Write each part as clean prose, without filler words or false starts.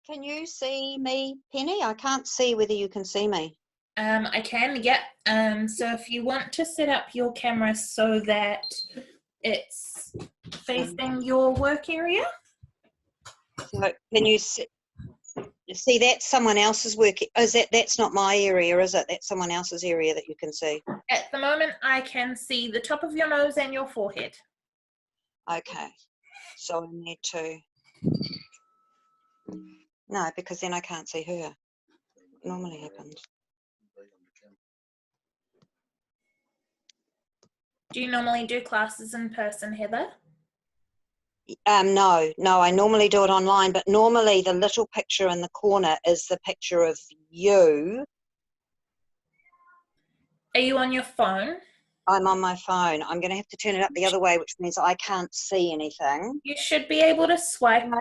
Can you see me, Penny? I can't see whether you can see me. I can, yeah. So if you want to set up your camera so that it's facing your work area. So can you see that's someone else's work? Is that's not my area, is it? That's someone else's area that you can see. At the moment, I can see the top of your nose and your forehead. Okay. So I need to. No, because then I can't see her. What normally happens. Do you normally do classes in person, Heather? No, I normally do it online, but normally the little picture in the corner is the picture of you. Are you on your phone? I'm on my phone. I'm going to have to turn it up the other way, which means I can't see anything. You should be able to swipe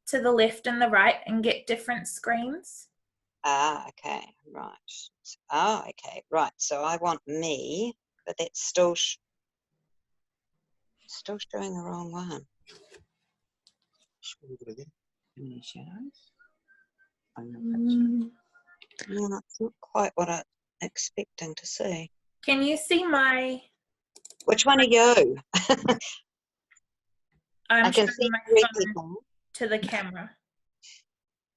to the left and the right and get different screens. Ah, okay, right. Ah, okay, right. So I want me, but that's still showing the wrong one. Any shadows on your picture? No, it's not quite what I'm expecting to see. Can you see my? Which one are you? I can see three people. To the camera.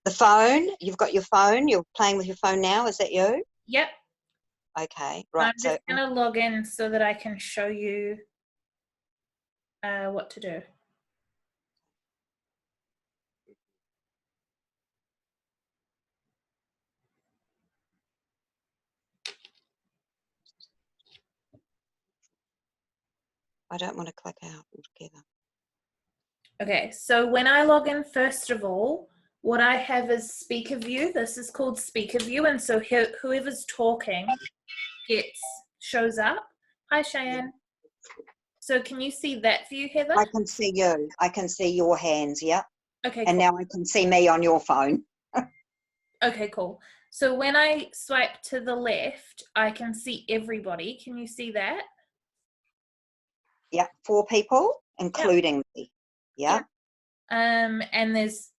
The phone, you've got your phone, you're playing with your phone now, is that you? Yep. Okay, right. I'm just going to log in so that I can show you what to do. I don't want to click out altogether. Okay, so when I log in, first of all, what I have is speaker view. This is called speaker view, and so whoever's talking shows up. Hi, Cheyenne. So can you see that view, Heather? I can see you. I can see your hands, yeah. Okay, and cool. Now I can see me on your phone. Okay, cool. So when I swipe to the left, I can see everybody. Can you see that? Yeah, 4 people, including me. Yeah. And there's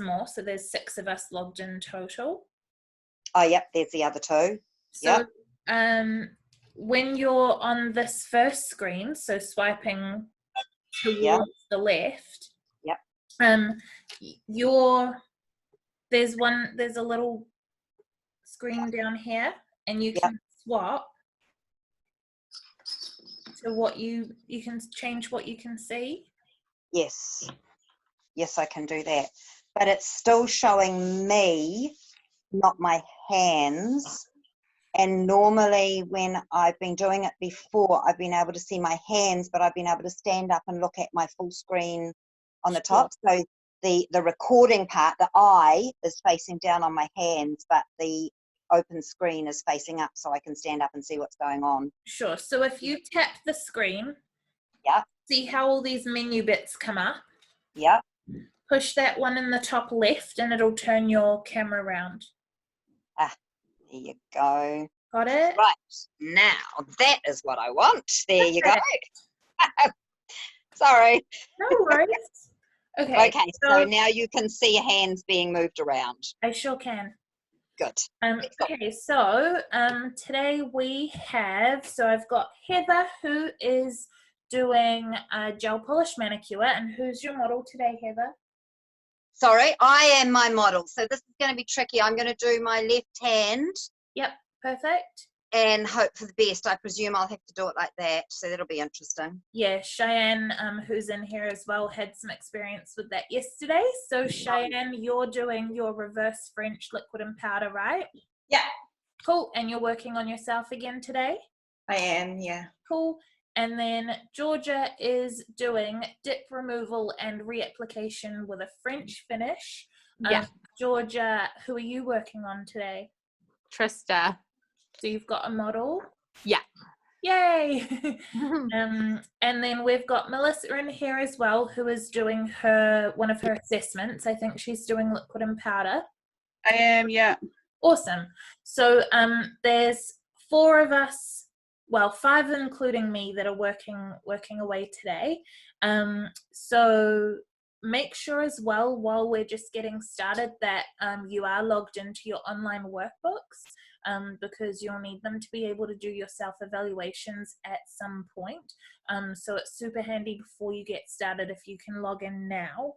more, so there's 6 of us logged in total. Oh, yep, there's the other 2. So when you're on this first screen, so swiping towards the left, there's a little screen down here, and you can swap to what you can change what you can see. Yes, I can do that, but it's still showing me, not my hands. And normally when I've been doing it before, I've been able to see my hands, but I've been able to stand up and look at my full screen on the top. So the recording part, the eye is facing down on my hands, but the open screen is facing up, so I can stand up and see what's going on. Sure. So if you tap the screen, see how all these menu bits come up? Push that one in the top left and it'll turn your camera around. Ah, there you go. Got it? Right, now that is what I want. There you go. Sorry. No worries. Okay. Okay, so now you can see hands being moved around. I sure can. Good. Okay, so today I've got Heather, who is doing a gel polish manicure, and who's your model today, Heather? Sorry, I am my model, so this is going to be tricky. I'm going to do my left hand. Yep, perfect. And hope for the best. I presume I'll have to do it like that, so that'll be interesting. Yeah, Cheyenne, who's in here as well, had some experience with that yesterday. So Cheyenne, you're doing your reverse French liquid and powder, right? Yeah. Cool. And you're working on yourself again today? I am, yeah. Cool. And then Georgia is doing dip removal and reapplication with a French finish. Yeah. Georgia, who are you working on today? Trista. So you've got a model? Yeah. Yay! And then we've got Melissa in here as well, who is doing one of her assessments. I think she's doing liquid and powder. I am, yeah. Awesome. So there's 4 of us, well, 5 including me, that are working away today. So make sure as well, while we're just getting started, that you are logged into your online workbooks, because you'll need them to be able to do your self-evaluations at some point. So it's super handy before you get started if you can log in now.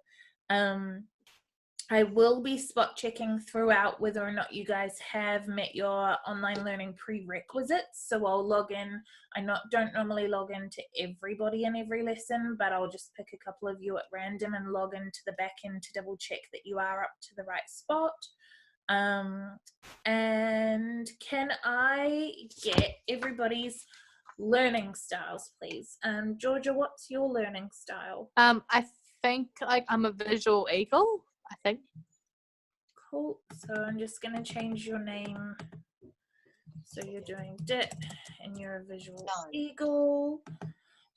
I will be spot checking throughout whether or not you guys have met your online learning prerequisites. So I'll log in. I don't normally log into everybody in every lesson, but I'll just pick a couple of you at random and log into the back end to double check that you are up to the right spot. And can I get everybody's learning styles, please? Georgia, what's your learning style? I think like I'm a visual eagle. I think. Cool. So I'm just going to change your name. So you're doing dip and you're a visual eagle.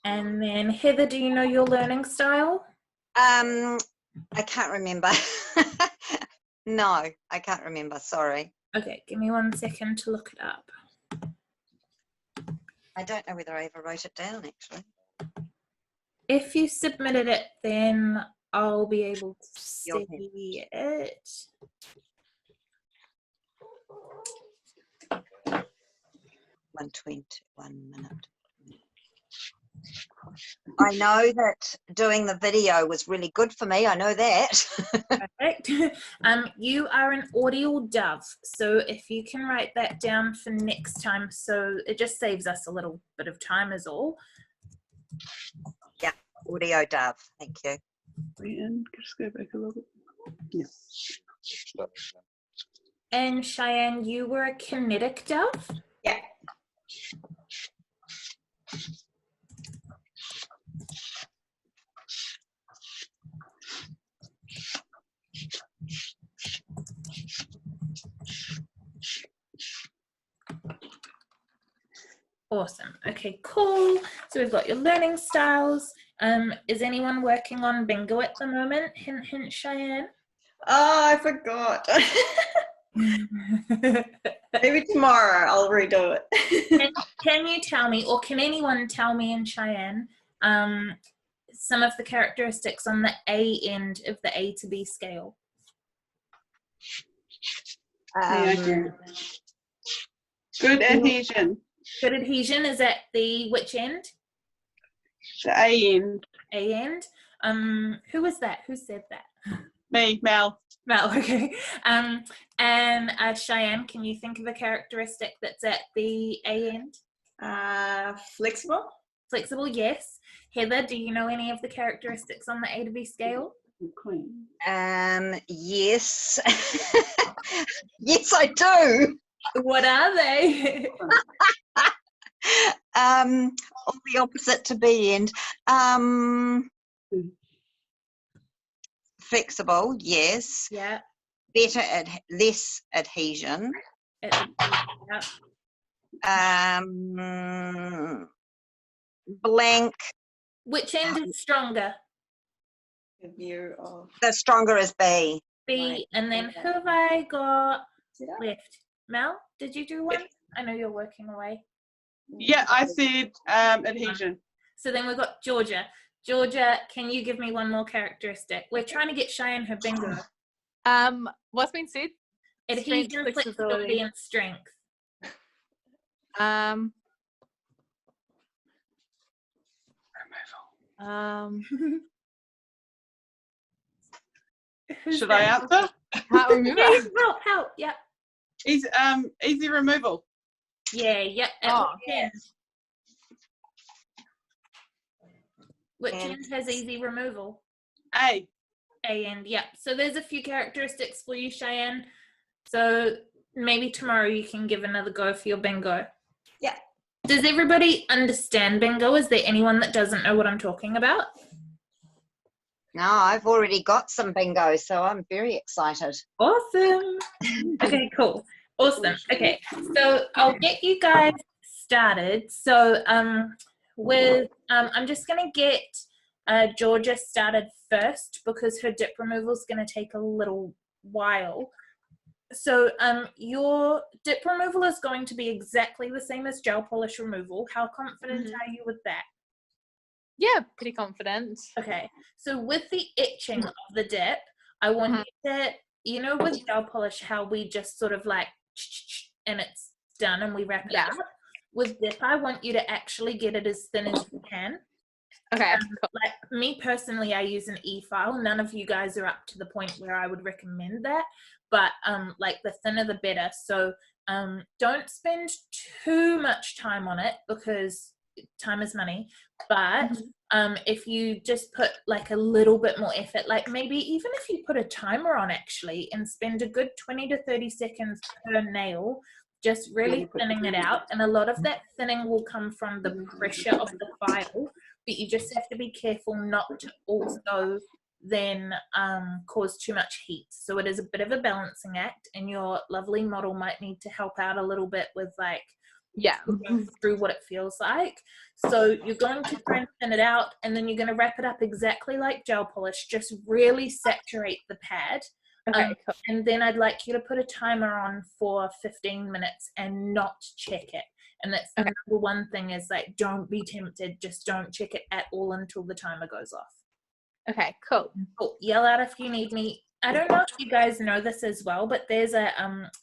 And then Heather, do you know your learning style? I can't remember. No, I can't remember. Sorry. Okay, give me 1 second to look it up. I don't know whether I ever wrote it down, actually. If you submitted it, then I'll be able to see it. 1 minute. I know that doing the video was really good for me. I know that. Perfect. You are an audio dove, so if you can write that down for next time, so it just saves us a little bit of time is all. Yeah, audio dove. Thank you. And just go back a little bit. Yeah. And Cheyenne, you were a kinetic dove? Yeah. Awesome. Okay, cool. So we've got your learning styles. Is anyone working on bingo at the moment? Hint, hint, Cheyenne. Oh, I forgot. Maybe tomorrow I'll redo it. Can you tell me, or can anyone tell me in Cheyenne, some of the characteristics on the A end of the A to B scale? Good adhesion. Good adhesion is at the which end? The A end. A end. Who was that? Who said that? Me, Mel. Mel, okay. And Cheyenne, can you think of a characteristic that's at the A end? Flexible. Flexible, yes. Heather, do you know any of the characteristics on the A to B scale? Clean. Yes. Yes, I do. What are they? All the opposite to B end. Flexible, yes. Yeah. Better less adhesion. Yeah. Blank. Which end is stronger? View of The stronger is B. B. Right. And then who have I got Did I? left? Mel, did you do one? I know you're working away. Yeah, I said adhesion. So then we've got Georgia. Georgia, can you give me one more characteristic? We're trying to get Cheyenne her bingo. What's been said? Adhesion, Strength, flexibility, and strength. Should I answer? Can't remember. Yeah, help, yeah. Easy removal. Yeah, yep. Oh, Which end has easy removal? A. A end, yeah. So there's a few characteristics for you, Cheyenne. So maybe tomorrow you can give another go for your bingo. Yeah. Does everybody understand bingo? Is there anyone that doesn't know what I'm talking about? No, I've already got some bingo, so I'm very excited. Awesome. Okay, cool. Awesome. Okay, so I'll get you guys started. So I'm just going to get Georgia started first because her dip removal is going to take a little while. So your dip removal is going to be exactly the same as gel polish removal. How confident are you with that? Yeah, pretty confident. Okay, so with the etching of the dip, I want you to, you know, with gel polish, how we just sort of like, and it's done and we wrap it up. With dip, I want you to actually get it as thin as you can. Okay. Like me personally, I use an e-file. None of you guys are up to the point where I would recommend that, but like the thinner the better. So don't spend too much time on it because time is money. But if you just put like a little bit more effort, like maybe even if you put a timer on actually and spend a good 20 to 30 seconds per nail, just really thinning it out. And a lot of that thinning will come from the pressure of the file, but you just have to be careful not to also then cause too much heat. So it is a bit of a balancing act, and your lovely model might need to help out a little bit with like through what it feels like. So you're going to try and thin it out, and then you're going to wrap it up exactly like gel polish. Just really saturate the pad. Okay, cool. And then I'd like you to put a timer on for 15 minutes and not check it. And that's the number one thing is like, don't be tempted. Just don't check it at all until the timer goes off. Okay, cool. Cool. Yell out if you need me. I don't know if you guys know this as well, but there's a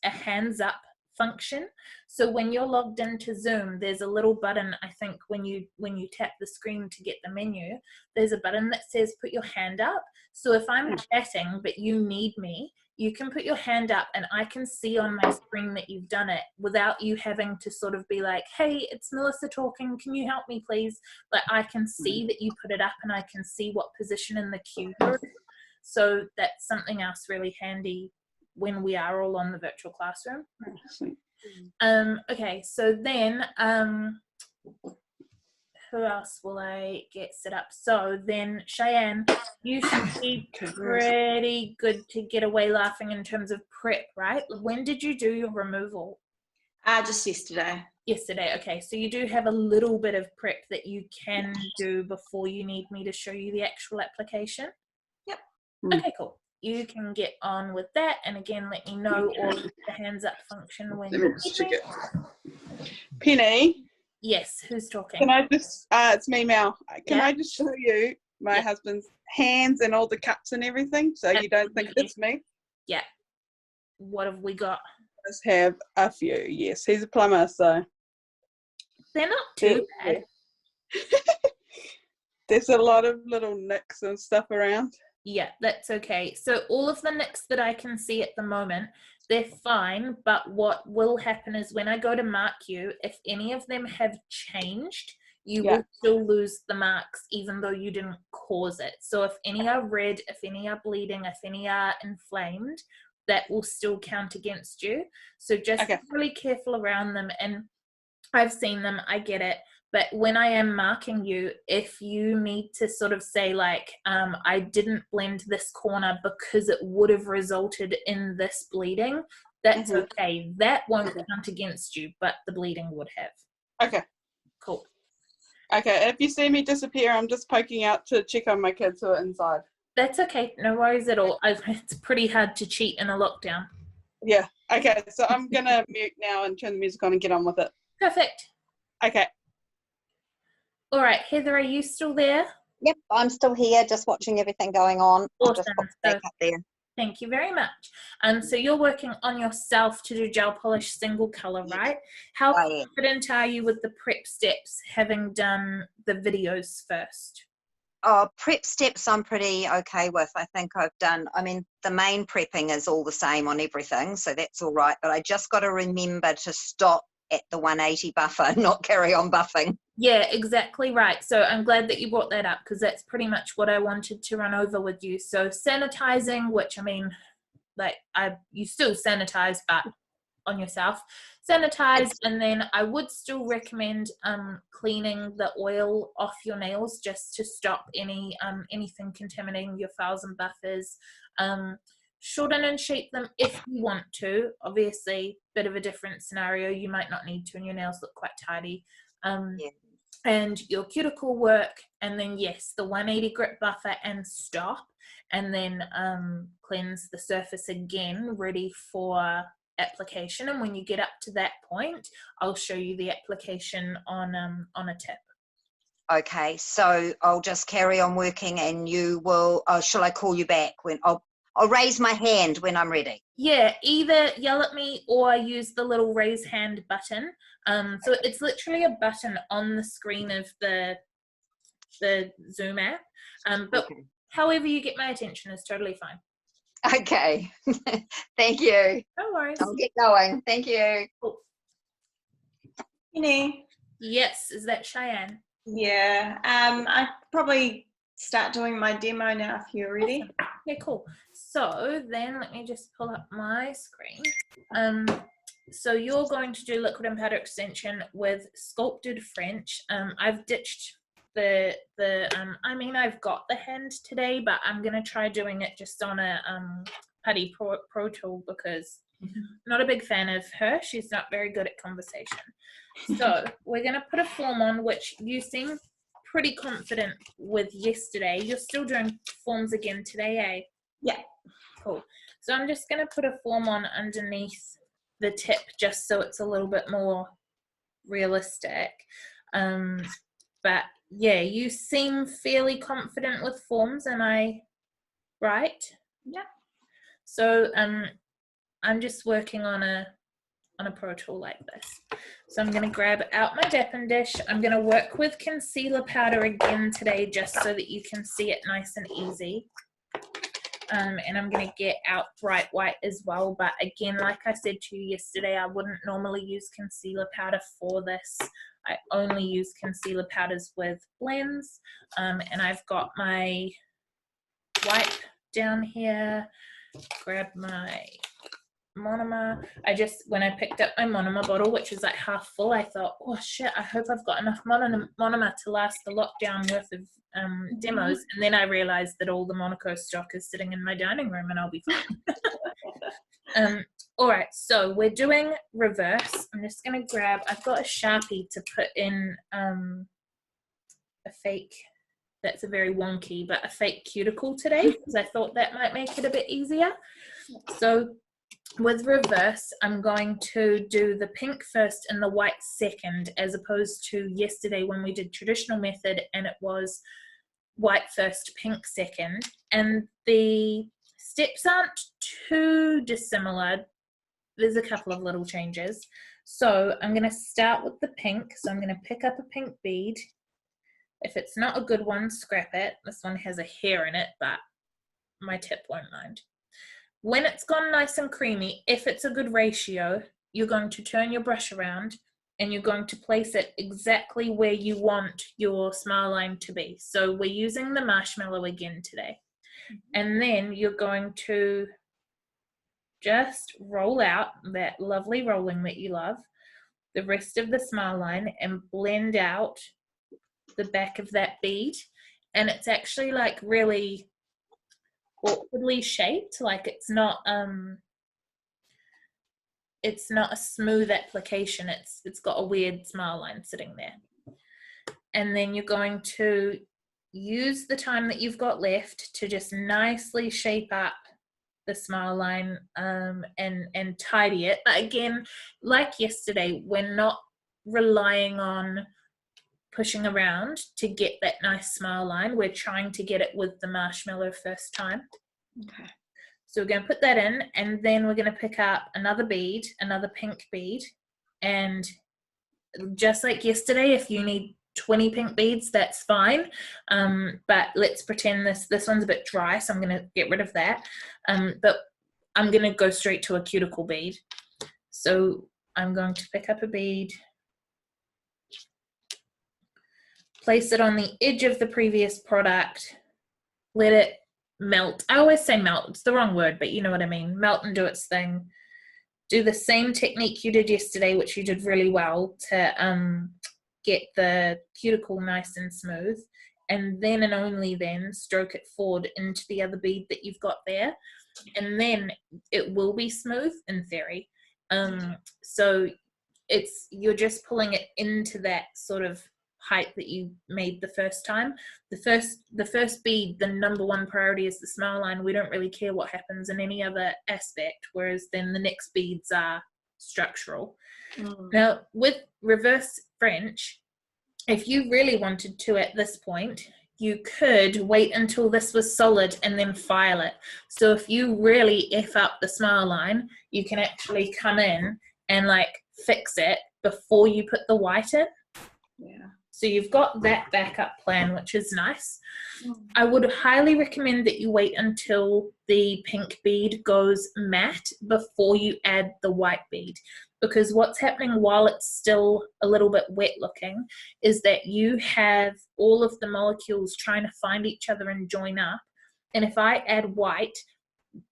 hands up function. So when you're logged into Zoom, there's a little button, I think when you tap the screen to get the menu, there's a button that says put your hand up. So if I'm chatting but you need me, you can put your hand up and I can see on my screen that you've done it without you having to sort of be like, hey, it's Melissa talking, can you help me please? But I can see that you put it up and I can see what position in the queue you're in. So that's something else really handy when we are all on the virtual classroom. Okay, so then who else will I get set up? So then Cheyenne, you should be pretty good to get away laughing in terms of prep, right? When did you do your removal? Just yesterday. Yesterday, okay. So you do have a little bit of prep that you can do before you need me to show you the actual application? Yep. Okay, cool. You can get on with that, and again, let me know all of the hands up function when Let me just check it. Penny. Yes, who's talking? Can I just, it's me, Mel. Can I just show you my husband's hands and all the cuts and everything so you don't think it's me? Yeah. What have we got? I just have a few, yes. He's a plumber, so. They're not too bad. There's a lot of little nicks and stuff around. Yeah, that's okay. So all of the nicks that I can see at the moment, they're fine, but what will happen is when I go to mark you, if any of them have changed, you will still lose the marks even though you didn't cause it. So if any are red, if any are bleeding, if any are inflamed, that will still count against you. So just be really careful around them. And I've seen them, I get it. But when I am marking you, if you need to sort of say like, I didn't blend this corner because it would have resulted in this bleeding, that's okay. That won't count against you, but the bleeding would have. Okay. Cool. Okay, if you see me disappear, I'm just poking out to check on my kids who are inside. That's okay. No worries at all. It's pretty hard to cheat in a lockdown. Yeah. Okay, so I'm going to mute now and turn the music on and get on with it. Perfect. Okay. All right, Heather, are you still there? Yep, I'm still here, just watching everything going on. Awesome. Back up there. Thank you very much. So you're working on yourself to do gel polish single color, right? How confident are you with the prep steps, having done the videos first? Oh, prep steps I'm pretty okay with. I think I've done, I mean, the main prepping is all the same on everything, so that's all right. But I just got to remember to stop at the 180 buffer, not carry on buffing. Yeah, exactly right. So I'm glad that you brought that up because that's pretty much what I wanted to run over with you. So sanitizing, which I mean, like you still sanitize, but on yourself. Sanitize, and then I would still recommend cleaning the oil off your nails just to stop anything contaminating your files and buffers. Shorten and shape them if you want to. Obviously, bit of a different scenario. You might not need to, and your nails look quite tidy. And your cuticle work, and then yes, the 180 grip buffer and stop, and then cleanse the surface again, ready for application. And when you get up to that point, I'll show you the application on a tip. Okay, so I'll just carry on working, and you will. Shall I call you back when I'll raise my hand when I'm ready? Yeah, either yell at me or use the little raise hand button. So it's literally a button on the screen of the Zoom app. But Okay. however you get my attention is totally fine. Okay. Thank you. No worries. I'll get going. Thank you. Cool. Penny. Yes, is that Cheyenne? Yeah. I probably start doing my demo now if you're ready. Awesome. Yeah, cool. So then let me just pull up my screen. So you're going to do liquid and powder extension with sculpted French. I've ditched I mean, I've got the hand today, but I'm gonna try doing it just on a Putty Pro Tool because I'm not a big fan of her. She's not very good at conversation. So we're gonna put a form on, which you seem pretty confident with yesterday. You're still doing forms again today, eh? Yeah. Cool. So I'm just gonna put a form on underneath the tip just so it's a little bit more realistic. But yeah, you seem fairly confident with forms, am I right? Yeah. So I'm just working on a Pro Tool like this. So I'm going to grab out my Dappin dish. I'm going to work with concealer powder again today just so that you can see it nice and easy. And I'm going to get out bright white as well. But again, like I said to you yesterday, I wouldn't normally use concealer powder for this. I only use concealer powders with blends. And I've got my wipe down here. Grab my monomer. When I picked up my monomer bottle, which is like half full, I thought, oh shit, I hope I've got enough monomer to last the lockdown worth of demos. And then I realized that all the Monaco stock is sitting in my dining room and I'll be fine. All right, so we're doing reverse. I'm just gonna grab, I've got a Sharpie to put in a fake, that's a very wonky, but a fake cuticle today because I thought that might make it a bit easier. So with reverse, I'm going to do the pink first and the white second, as opposed to yesterday when we did traditional method and it was white first, pink second. And the steps aren't too dissimilar. There's a couple of little changes. So I'm going to start with the pink. So I'm going to pick up a pink bead. If it's not a good one, scrap it. This one has a hair in it, but my tip won't mind. When it's gone nice and creamy, if it's a good ratio, you're going to turn your brush around and you're going to place it exactly where you want your smile line to be. So we're using the marshmallow again today. And then you're going to just roll out that lovely rolling that you love, the rest of the smile line, and blend out the back of that bead. And it's actually like really awkwardly shaped, like it's not a smooth application. It's got a weird smile line sitting there. And then you're going to use the time that you've got left to just nicely shape up the smile line and tidy it. But again, like yesterday, we're not relying on pushing around to get that nice smile line. We're trying to get it with the marshmallow first time. Okay. So we're going to put that in, and then we're going to pick up another bead, another pink bead, and just like yesterday, if you need 20 pink beads, that's fine. But let's pretend this one's a bit dry, so I'm going to get rid of that. But I'm going to go straight to a cuticle bead. So I'm going to pick up a bead, place it on the edge of the previous product, let it melt. I always say melt, it's the wrong word, but you know what I mean. Melt and do its thing. Do the same technique you did yesterday, which you did really well, to get the cuticle nice and smooth. And then and only then stroke it forward into the other bead that you've got there. And then it will be smooth in theory. So you're just pulling it into that sort of height that you made the first time. The first bead, the number one priority is the smile line. We don't really care what happens in any other aspect, whereas then the next beads are structural. Now with reverse French, if you really wanted to at this point, you could wait until this was solid and then file it. So if you really F up the smile line, you can actually come in and like fix it before you put the white in. Yeah. So you've got that backup plan, which is nice. I would highly recommend that you wait until the pink bead goes matte before you add the white bead, because what's happening while it's still a little bit wet looking is that you have all of the molecules trying to find each other and join up. And if I add white,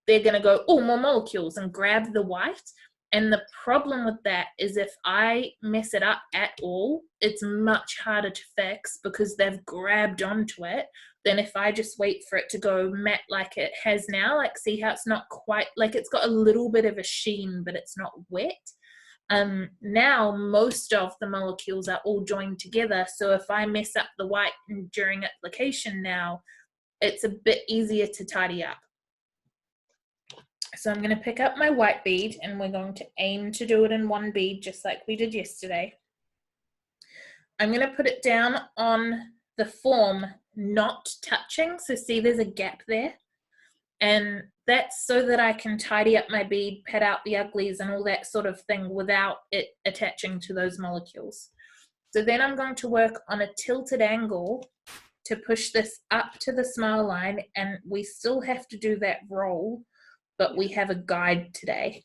they're going to go, oh, more molecules, and grab the white. And the problem with that is if I mess it up at all, it's much harder to fix because they've grabbed onto it than if I just wait for it to go matte like it has now. Like, see how it's not quite, like it's got a little bit of a sheen, but it's not wet. Now most of the molecules are all joined together. So if I mess up the white during application now, it's a bit easier to tidy up. So I'm going to pick up my white bead and we're going to aim to do it in one bead just like we did yesterday. I'm going to put it down on the form, not touching. So see there's a gap there. And that's so that I can tidy up my bead, pat out the uglies and all that sort of thing without it attaching to those molecules. So then I'm going to work on a tilted angle to push this up to the smile line, and we still have to do that roll, but we have a guide today.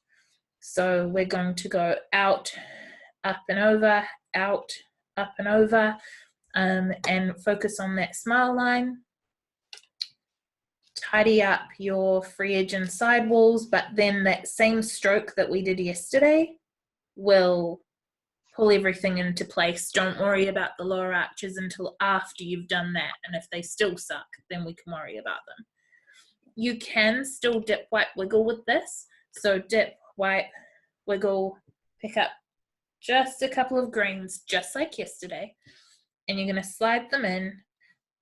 So we're going to go out, up and over, out, up and over, and focus on that smile line. Tidy up your free edge and side walls, but then that same stroke that we did yesterday will pull everything into place. Don't worry about the lower arches until after you've done that, and if they still suck, then we can worry about them. You can still dip, wipe, wiggle with this. So dip, wipe, wiggle, pick up just a couple of greens, just like yesterday, and you're going to slide them in,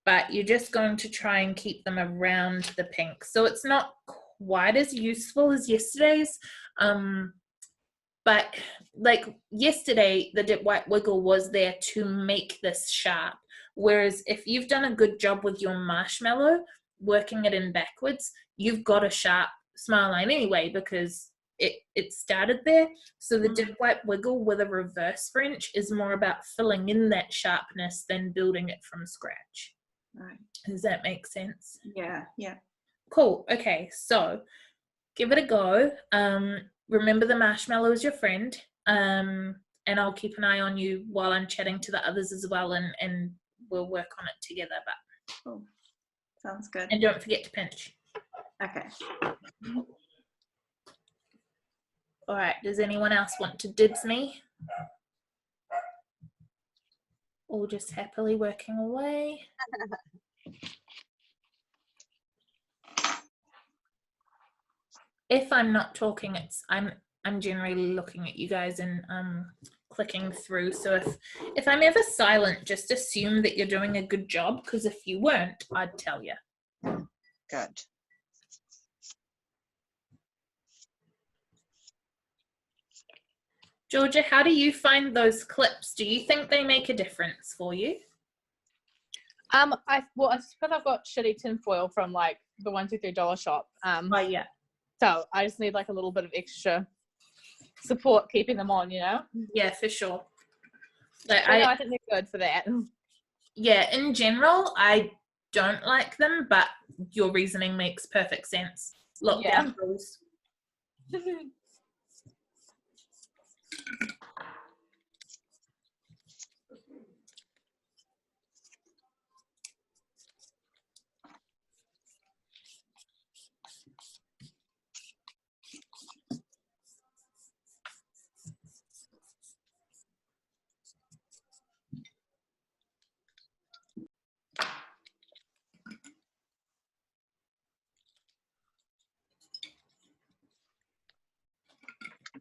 but you're just going to try and keep them around the pink. So it's not quite as useful as yesterday's, but like yesterday, the dip, wipe, wiggle was there to make this sharp. Whereas if you've done a good job with your marshmallow, working it in backwards, you've got a sharp smile line anyway because it started there. So the dip, wipe, wiggle with a reverse French is more about filling in that sharpness than building it from scratch. Right. Does that make sense? Yeah, yeah. Cool. Okay, so give it a go. Remember the marshmallow is your friend, and I'll keep an eye on you while I'm chatting to the others as well, and we'll work on it together. But Cool. Sounds good. and don't forget to pinch. Okay. All right, does anyone else want to dibs me? Or just happily working away? If I'm not talking, I'm generally looking at you guys and clicking through. So if I'm ever silent, just assume that you're doing a good job, because if you weren't, I'd tell you. Good. Georgia, how do you find those clips? Do you think they make a difference for you? Well, it's because I've got shitty tinfoil from like the $1, $2, $3 shop. Oh yeah. So I just need like a little bit of extra support keeping them on, you know? Yeah, for sure. Like, I think they're good for that. Yeah, in general, I don't like them, but your reasoning makes perfect sense. Lockdown rules.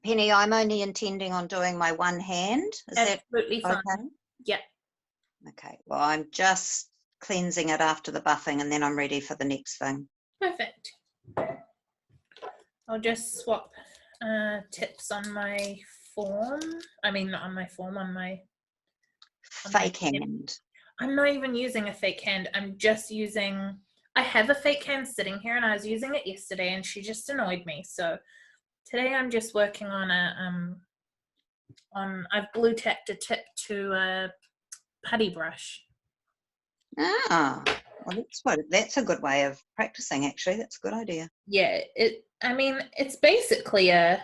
Penny, I'm only intending on doing my one hand. Is Absolutely that fine. okay? Yeah. Okay, well, I'm just cleansing it after the buffing and then I'm ready for the next thing. Perfect. I'll just swap tips on my form. I mean, not on my form, on my fake hand. I'm not even using a fake hand. I'm just using, I have a fake hand sitting here and I was using it yesterday and she just annoyed me. So today I'm just working on I've glue tacked a tip to a putty brush. Ah, well, that's a good way of practicing, actually. That's a good idea. Yeah, I mean, it's basically a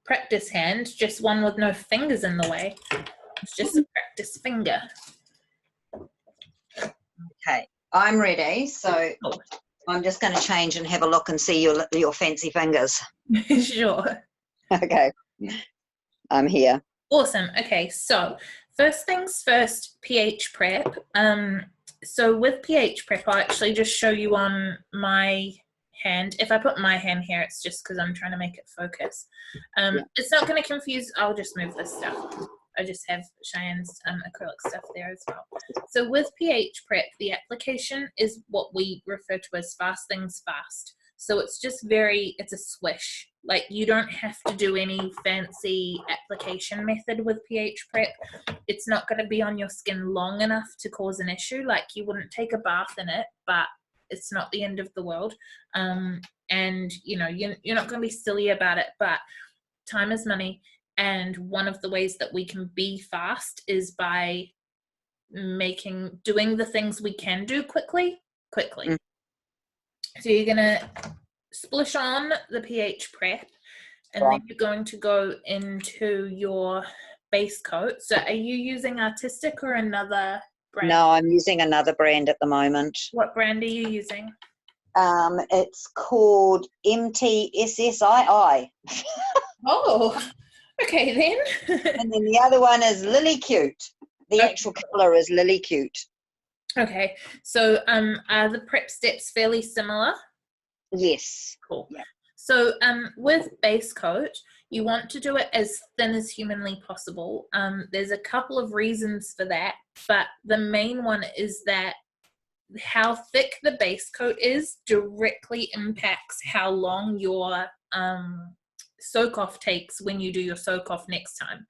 practice hand, just one with no fingers in the way. It's just a practice finger. Okay, I'm ready. So Oh. I'm just going to change and have a look and see your fancy fingers. Sure. Okay, I'm here. Awesome. Okay, so first things first, pH prep. So with pH prep, I'll actually just show you on my hand. If I put my hand here, it's just because I'm trying to make it focus. It's not going to confuse. I'll just move this stuff. I just have Cheyenne's acrylic stuff there as well. So with pH prep, the application is what we refer to as fast things fast. So it's just it's a swish. Like you don't have to do any fancy application method with pH prep. It's not going to be on your skin long enough to cause an issue. Like you wouldn't take a bath in it, but it's not the end of the world. And you know, you're not going to be silly about it, but time is money. And one of the ways that we can be fast is by doing the things we can do quickly. Mm. So you're going to splish on the pH prep and then you're going to go into your base coat. So are you using Artistic or another brand? No, I'm using another brand at the moment. What brand are you using? It's called MTSSII. Oh, okay then. And then the other one is Lily Cute. The actual colour is Lily Cute. Okay, so are the prep steps fairly similar? Yes. Cool. Yeah. So with base coat, you want to do it as thin as humanly possible. There's a couple of reasons for that, but the main one is that how thick the base coat is directly impacts how long your soak off takes when you do your soak off next time.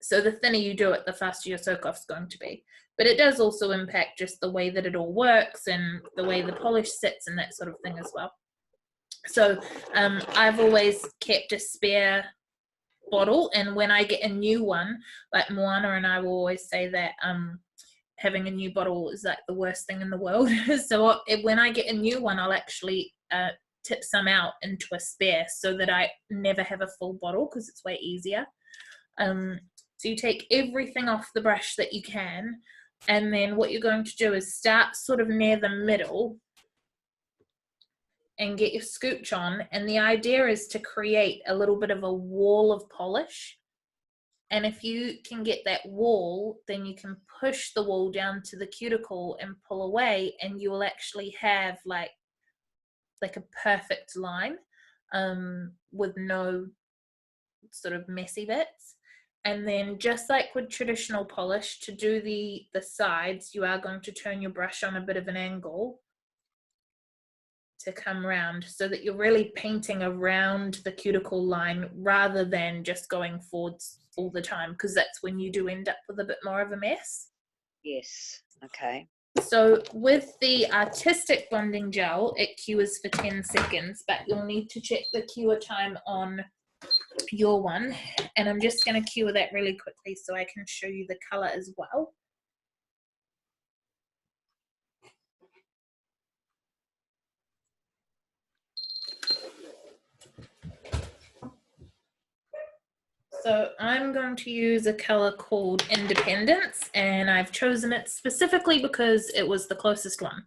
So the thinner you do it, the faster your soak off is going to be. But it does also impact just the way that it all works and the way the polish sits and that sort of thing as well. So I've always kept a spare bottle, and when I get a new one, like Moana and I will always say that having a new bottle is like the worst thing in the world. So when I get a new one, I'll actually tip some out into a spare so that I never have a full bottle because it's way easier. So you take everything off the brush that you can, and then what you're going to do is start sort of near the middle and get your scooch on. And the idea is to create a little bit of a wall of polish. And if you can get that wall, then you can push the wall down to the cuticle and pull away, and you will actually have like a perfect line with no sort of messy bits. And then just like with traditional polish, to do the sides, you are going to turn your brush on a bit of an angle to come round so that you're really painting around the cuticle line rather than just going forwards all the time, because that's when you do end up with a bit more of a mess. Yes. Okay. So with the Artistic bonding gel, it cures for 10 seconds, but you'll need to check the cure time on your one, and I'm just going to cure that really quickly so I can show you the color as well. So I'm going to use a color called Independence, and I've chosen it specifically because it was the closest one.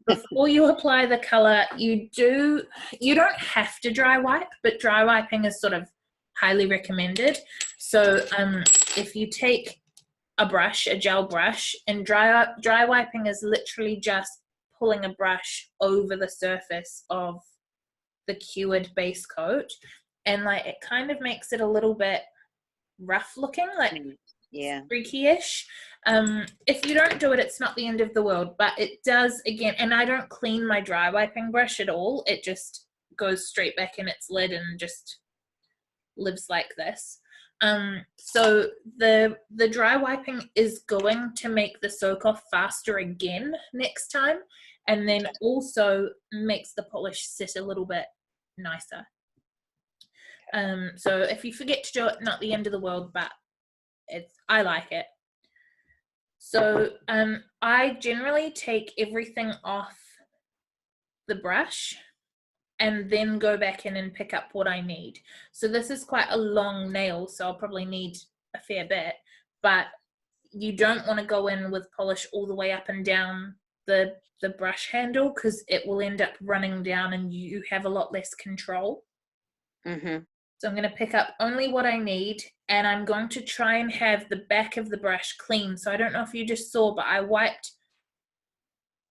Before you apply the color, you don't have to dry wipe, but dry wiping is sort of highly recommended. So if you take a brush, a gel brush, and dry wiping is literally just pulling a brush over the surface of the cured base coat, and like it kind of makes it a little bit rough looking, like streaky-ish. If you don't do it, it's not the end of the world, but it does, again, and I don't clean my dry wiping brush at all. It just goes straight back in its lid and just lives like this. So the dry wiping is going to make the soak off faster again next time, and then also makes the polish sit a little bit nicer. So if you forget to do it, not the end of the world, but I like it. So I generally take everything off the brush and then go back in and pick up what I need. So this is quite a long nail, so I'll probably need a fair bit, but you don't want to go in with polish all the way up and down the brush handle, because it will end up running down and you have a lot less control. Mm-hmm. So I'm going to pick up only what I need, and I'm going to try and have the back of the brush clean. So I don't know if you just saw, but I wiped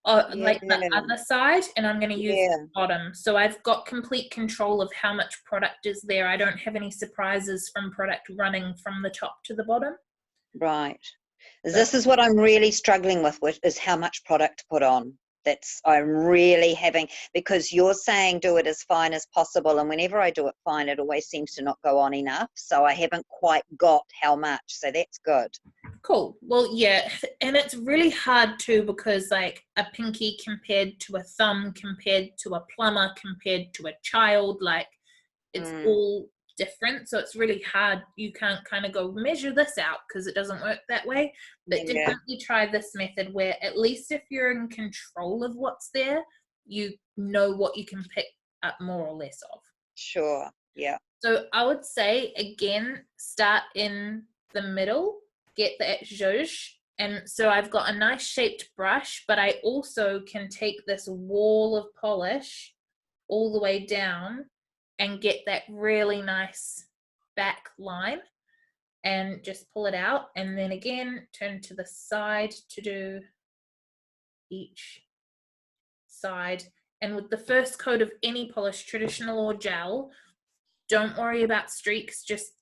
like the other side, and I'm going to use the bottom. So I've got complete control of how much product is there. I don't have any surprises from product running from the top to the bottom. Right. This is what I'm really struggling with, is how much product to put on. I'm really having, because you're saying do it as fine as possible, and whenever I do it fine, it always seems to not go on enough. So I haven't quite got how much. So that's good. Cool. Well, yeah, and it's really hard too, because like a pinky compared to a thumb, compared to a plumber, compared to a child, like it's all different. So it's really hard. You can't kind of go measure this out, because it doesn't work that way. But definitely try this method, where at least if you're in control of what's there, you know what you can pick up more or less of. Sure. Yeah. So I would say, again, start in the middle, get the zhuzh. And so I've got a nice shaped brush, but I also can take this wall of polish all the way down and get that really nice back line, and just pull it out, and then again turn to the side to do each side. And with the first coat of any polish, traditional or gel, don't worry about streaks, just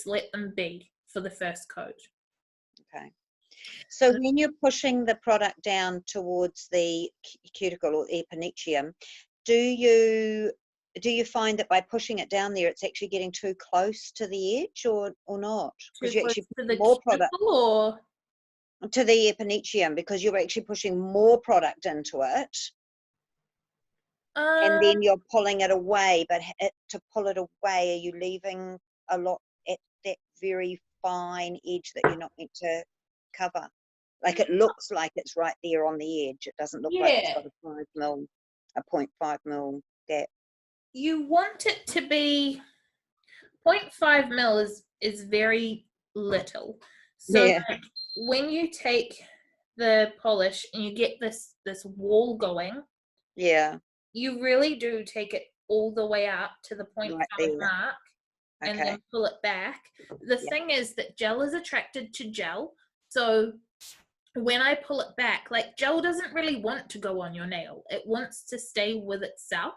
let them be for the first coat. Okay. So when you're pushing the product down towards the cuticle or epinicium, do you find that by pushing it down there, it's actually getting too close to the edge, or not? Because you actually put more product to the epinicium, because you're actually pushing more product into it, and then you're pulling it away. But to pull it away, are you leaving a lot at that very fine edge that you're not meant to cover? Like it looks like it's right there on the edge. It doesn't look like it's got a 0.5 mil gap. You want it to be 0.5 mil is very little. So like, when you take the polish and you get this wall going, you really do take it all the way up to the 0.5 mark, and then pull it back. The thing is that gel is attracted to gel. So when I pull it back, like gel doesn't really want to go on your nail. It wants to stay with itself.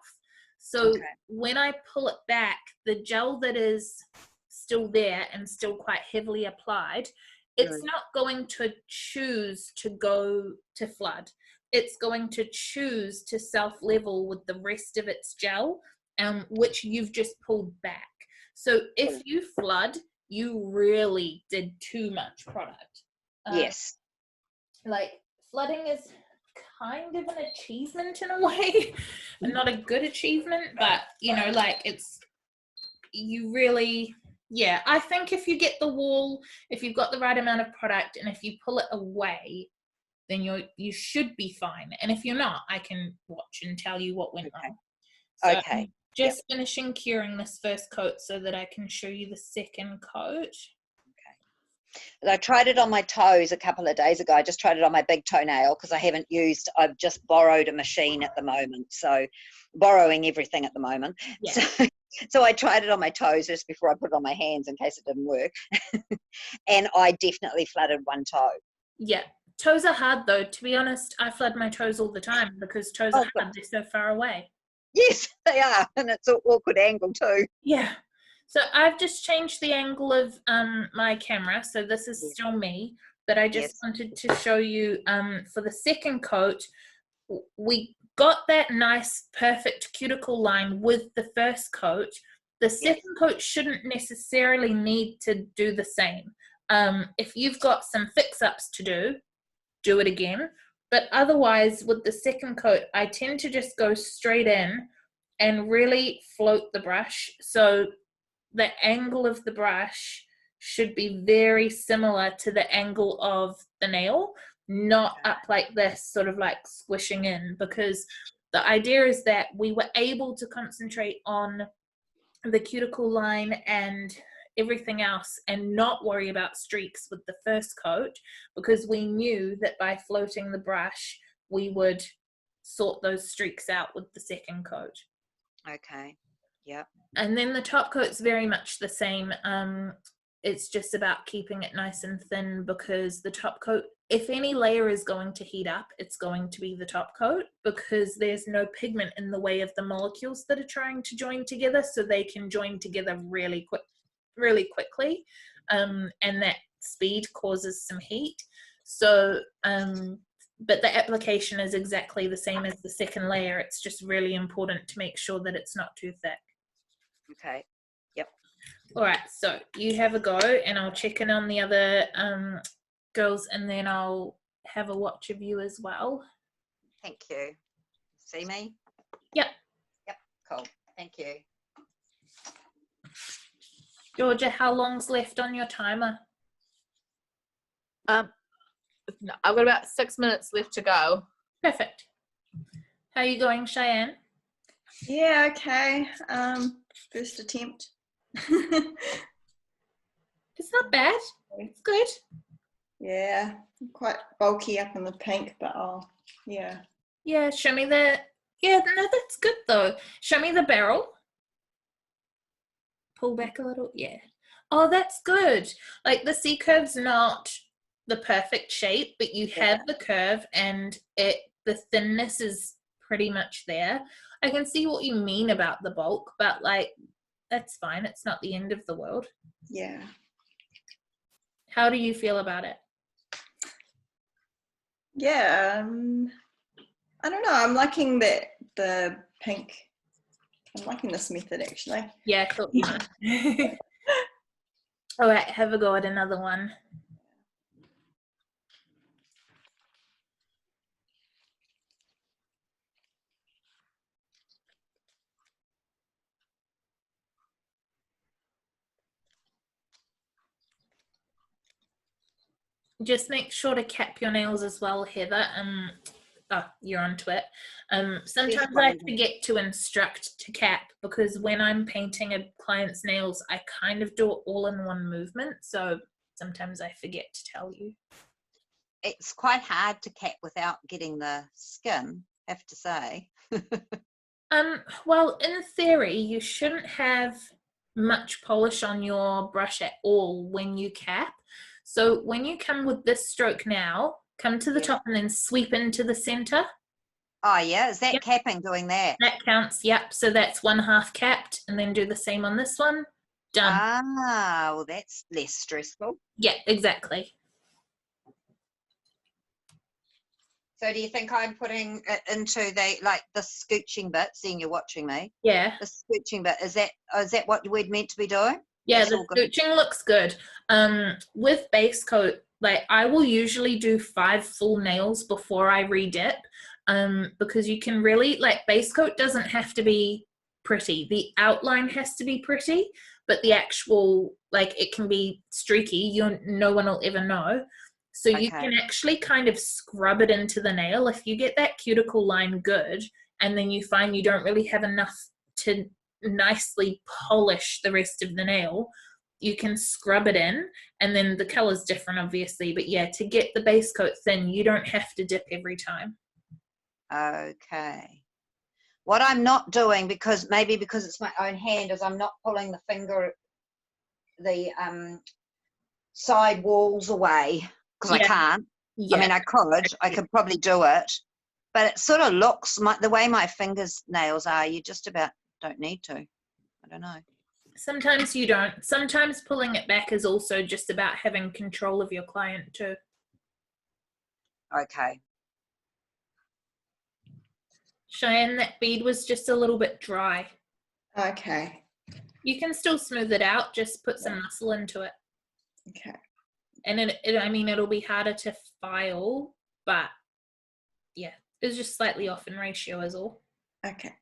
So when I pull it back, the gel that is still there and still quite heavily applied, it's not going to choose to go to flood. It's going to choose to self-level with the rest of its gel, which you've just pulled back. So if you flood, you really did too much product. Like flooding is kind of an achievement in a way, not a good achievement, but you know, like you really, I think if you get the wall, if you've got the right amount of product, and if you pull it away, then you should be fine. And if you're not, I can watch and tell you what went wrong. So I'm just finishing curing this first coat so that I can show you the second coat. I tried it on my toes a couple of days ago. I just tried it on my big toenail, because I've just borrowed a machine at the moment. So borrowing everything at the moment. So I tried it on my toes just before I put it on my hands in case it didn't work. And I definitely flooded one toe. Yeah. Toes are hard though. To be honest, I flood my toes all the time, because toes are hard. They're so far away. Yes, they are. And it's an awkward angle too. Yeah. So I've just changed the angle of my camera, so this is still me, but I just wanted to show you for the second coat, we got that nice perfect cuticle line with the first coat, The second coat shouldn't necessarily need to do the same. If you've got some fix-ups to do it again. But otherwise, with the second coat, I tend to just go straight in and really float the brush. So the angle of the brush should be very similar to the angle of the nail, not up like this, sort of like squishing in, because the idea is that we were able to concentrate on the cuticle line and everything else and not worry about streaks with the first coat, because we knew that by floating the brush we would sort those streaks out with the second coat. Okay. Yep. And then the top coat's very much the same. It's just about keeping it nice and thin, because the top coat, if any layer is going to heat up, it's going to be the top coat, because there's no pigment in the way of the molecules that are trying to join together, so they can join together really quickly, and that speed causes some heat. So but the application is exactly the same as the second layer. It's just really important to make sure that it's not too thick. Okay. Yep. All right, so you have a go, and I'll check in on the other girls, and then I'll have a watch of you as well. Thank you. See me? Yep. Yep. Cool. Thank you. Georgia, how long's left on your timer? I've got about 6 minutes left to go. Perfect. How are you going, Cheyenne? Yeah, okay. First attempt. It's not bad. It's good. Yeah, I'm quite bulky up in the pink, but yeah. Yeah, show me the... Yeah, no, that's good though. Show me the barrel. Pull back a little. Yeah. Oh, that's good. Like the C curve's not the perfect shape, but you have the curve, and the thinness is pretty much there. I can see what you mean about the bulk, but like that's fine. It's not the end of the world. Yeah. How do you feel about it? Yeah. I don't know. I'm liking the pink. I'm liking this method actually. Yeah, I thought you might. All right, have a go at another one. Just make sure to cap your nails as well, Heather. Oh, you're onto it. Sometimes I forget to instruct to cap, because when I'm painting a client's nails, I kind of do it all in one movement. So sometimes I forget to tell you. It's quite hard to cap without getting the skin, I have to say. Well, in theory, you shouldn't have much polish on your brush at all when you cap. So when you come with this stroke now, come to the top and then sweep into the center. Oh yeah, is that capping doing that? That counts, yep. So that's 1/2 capped, and then do the same on this one. Done. Ah, well that's less stressful. Yeah, exactly. So do you think I'm putting it into the scooching bit, seeing you're watching me? Yeah. The scooching bit, is that what we're meant to be doing? Yeah, That's the all good. scooching looks good. With base coat, like I will usually do 5 full nails before I redip, because you can really, like, base coat doesn't have to be pretty. The outline has to be pretty, but the actual, like, it can be streaky. No one will ever know. So you can actually kind of scrub it into the nail. If you get that cuticle line good, and then you find you don't really have enough to nicely polish the rest of the nail, you can scrub it in, and then the color's different obviously, but yeah, to get the base coat thin, you don't have to dip every time. Okay. What I'm not doing, because it's my own hand, is I'm not pulling the side walls away, because I can't. Yeah. I mean, I could probably do it, but it sort of looks, the way my nails are, you just about don't need to. I don't know. Sometimes you don't. Sometimes pulling it back is also just about having control of your client too. Okay. Cheyenne, that bead was just a little bit dry. Okay. You can still smooth it out, just put some muscle into it. Okay. And I mean, it'll be harder to file, but yeah, it's just slightly off in ratio is all. Okay.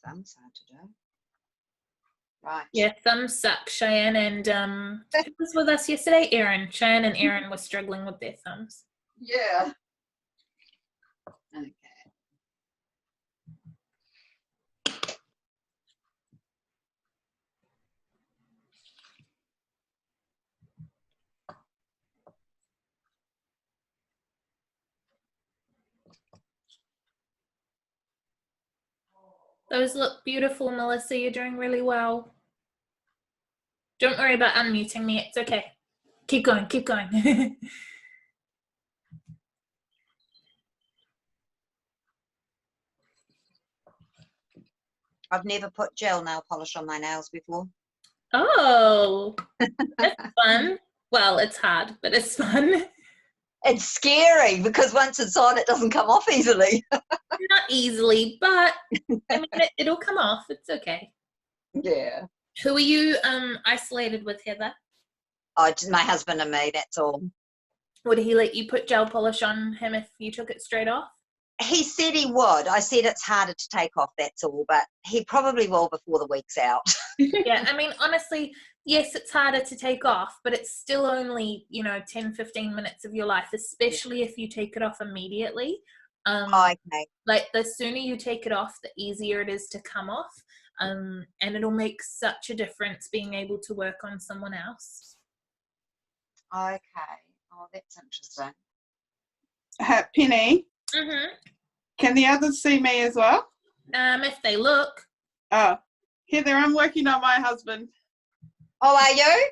Thumbs hard to do. Right. Yeah, thumbs suck, Cheyenne, and who was with us yesterday? Erin. Cheyenne and Erin were struggling with their thumbs. Yeah. Okay. Those look beautiful, Melissa. You're doing really well. Don't worry about unmuting me. It's okay. Keep going. Keep going. I've never put gel nail polish on my nails before. Oh, that's fun. Well, it's hard, but it's fun. It's scary because once it's on, it doesn't come off easily. Not easily, but I mean, it'll come off. It's okay. Yeah. Who are you isolated with, Heather? Oh, just my husband and me, that's all. Would he let you put gel polish on him if you took it straight off? He said he would. I said it's harder to take off, that's all, but he probably will before the week's out. Yeah, I mean, honestly, yes, it's harder to take off, but it's still only, 10, 15 minutes of your life, especially if you take it off immediately. Okay. Like, the sooner you take it off, the easier it is to come off. And it'll make such a difference being able to work on someone else. Okay. Oh, that's interesting. Penny, Mm-hmm. can the others see me as well? If they look. Oh, Heather, I'm working on my husband. Oh, are you?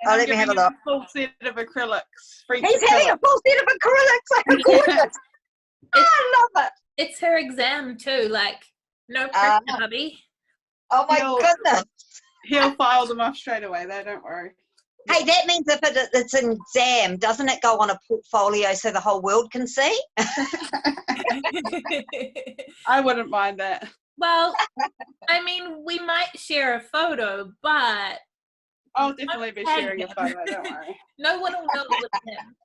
And Oh, I'm let me have a giving him look. Full set of acrylics. French He's having a acrylic. full set of acrylics. Like, gorgeous. Oh, I love it. It's her exam too, like, no pressure, hubby. Oh, my goodness. He'll file them off straight away, though, don't worry. Hey, that means if it's an exam, doesn't it go on a portfolio so the whole world can see? I wouldn't mind that. Well, I mean, we might share a photo, but I'll definitely be sharing a photo, don't worry. no one will know it's him.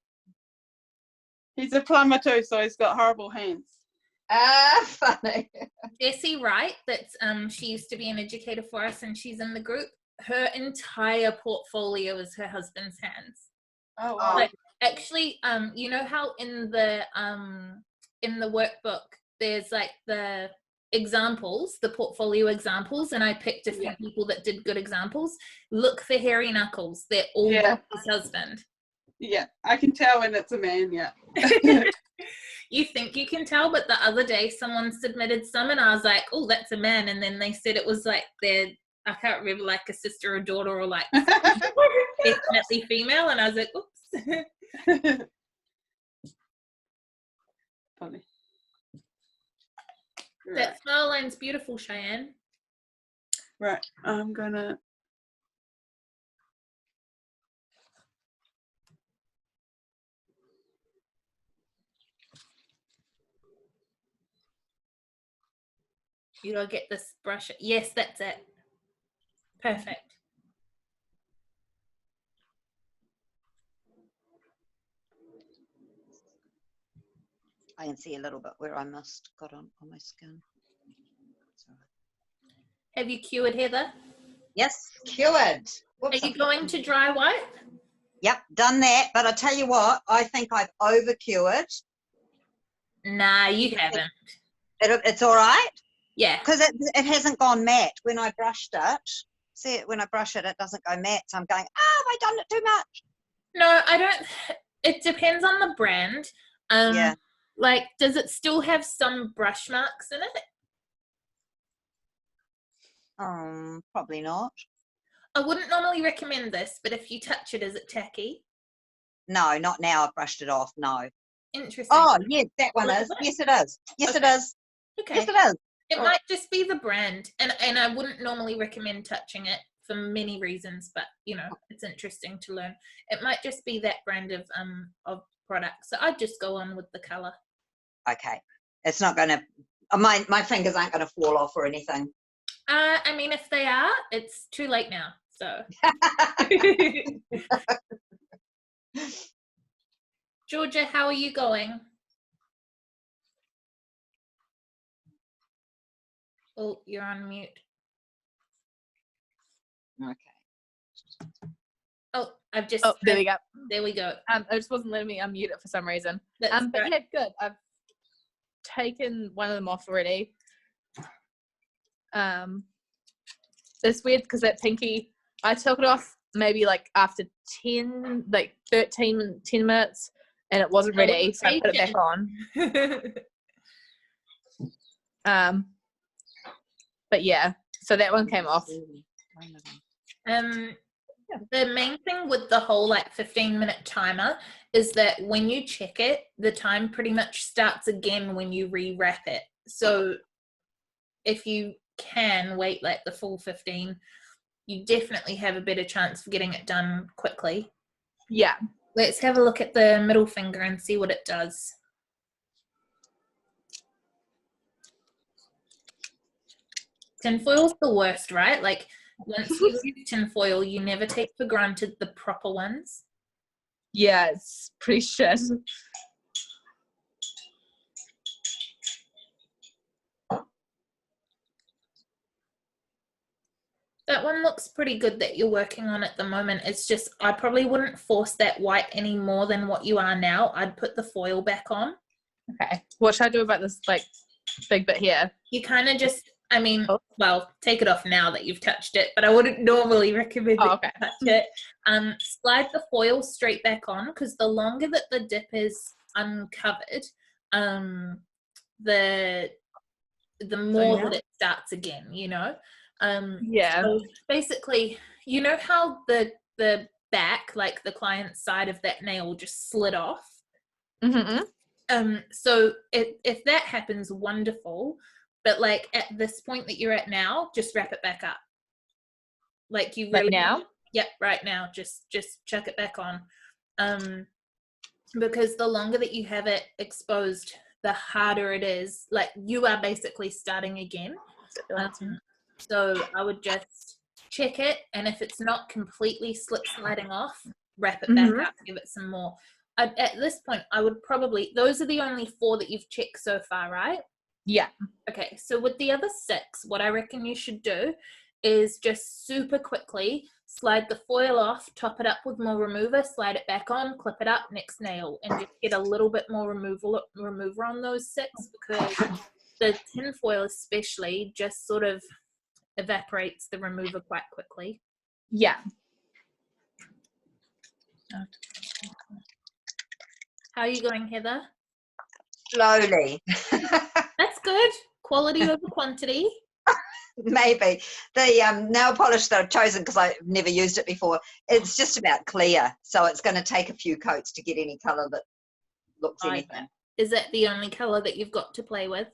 He's a plumber too, so he's got horrible hands. Funny. Jessie Wright, that's she used to be an educator for us, and she's in the group. Her entire portfolio is her husband's hands. Oh, wow. Like, actually, you know how in the workbook there's like the examples, the portfolio examples, and I picked a few people that did good examples. Look for hairy knuckles. They're all his husband. Yeah, I can tell when it's a man, yeah. You think you can tell, but the other day someone submitted some and I was like, oh, that's a man. And then they said it was like their, I can't remember, like a sister or daughter or like definitely female. And I was like, oops. Funny. That smile line's beautiful, Cheyenne. Right, I'm gonna. You gotta get this brush. Yes, that's it. Perfect. I can see a little bit where I must got on my skin. Have you cured, Heather? Yes, cured. Whoops, Are you going to dry wipe? Yep, done that. But I tell you what, I think I've over cured. Nah, you haven't. It's all right. Yeah. Because it hasn't gone matte when I brushed it. See, when I brush it, it doesn't go matte. So I'm going, have I done it too much? No, I don't. It depends on the brand. Yeah. Like, does it still have some brush marks in it? Probably not. I wouldn't normally recommend this, but if you touch it, is it tacky? No, not now. I've brushed it off. No. Interesting. Oh, yes, that one is. Yes, it is. Yes, it is. Okay. Yes, it is. It might just be the brand, and I wouldn't normally recommend touching it for many reasons, but it's interesting to learn. It might just be that brand of product. So I'd just go on with the color. Okay. It's not going to, my fingers aren't going to fall off or anything. I mean, if they are, it's too late now. So, Georgia, how are you going? Oh, you're on mute. Okay. Oh, I've just. Oh, there we go. There we go. It just wasn't letting me unmute it for some reason. That's But right. yeah, good. I've taken one of them off already. It's weird because that pinky, I took it off maybe like after 10 minutes, and it wasn't ready, so I put it back on. But yeah, so that one came off. The main thing with the whole like 15-minute timer is that when you check it, the time pretty much starts again when you rewrap it. So if you can wait like the full 15, you definitely have a better chance of getting it done quickly. Yeah. Let's have a look at the middle finger and see what it does. Tinfoil's the worst, right? Like, once you use tinfoil, you never take for granted the proper ones. Yeah, it's pretty shit. That one looks pretty good that you're working on at the moment. It's just, I probably wouldn't force that white any more than what you are now. I'd put the foil back on. Okay. What should I do about this, like, big bit here? You kind of just, I mean, well, take it off now that you've touched it, but I wouldn't normally recommend that you touch it. Slide the foil straight back on, because the longer that the dip is uncovered, the more that it starts again, you know? So basically, you know how the back, like the client's side of that nail just slid off? Mm-hmm. So if that happens, wonderful. But like at this point that you're at now, just wrap it back up. Like you really right now? Yep, right now. Just chuck it back on. Because the longer that you have it exposed, the harder it is. Like you are basically starting again. So I would just check it, and if it's not completely sliding off, wrap it back up, give it some more. At this point, I would probably, those are the only 4 that you've checked so far, right? Yeah. Okay, so with the other 6, what I reckon you should do is just super quickly slide the foil off, top it up with more remover, slide it back on, clip it up, next nail, and just get a little bit more remover on those 6, because the tin foil especially just sort of evaporates the remover quite quickly. Yeah. How are you going, Heather? Slowly. That's good. Quality over quantity. Maybe. The nail polish that I've chosen, because I've never used it before, it's just about clear. So it's going to take a few coats to get any colour that looks anything. Is that the only colour that you've got to play with?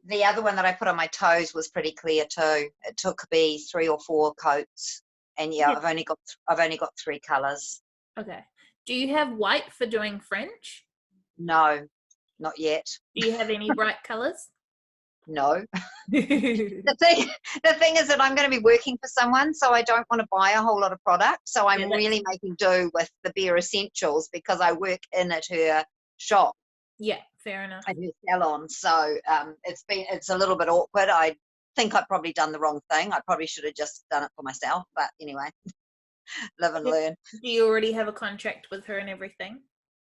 The other one that I put on my toes was pretty clear too. It took me 3 or 4 coats, and I've only got 3 colours. Okay. Do you have white for doing French? No, not yet. Do you have any bright colours? No. The thing is that I'm going to be working for someone, so I don't want to buy a whole lot of product. So I'm really making do with the bare essentials, because I work in at her shop. Yeah, fair enough. At her salon. So it's a little bit awkward. I think I've probably done the wrong thing. I probably should have just done it for myself. But anyway, live and learn. Do you already have a contract with her and everything?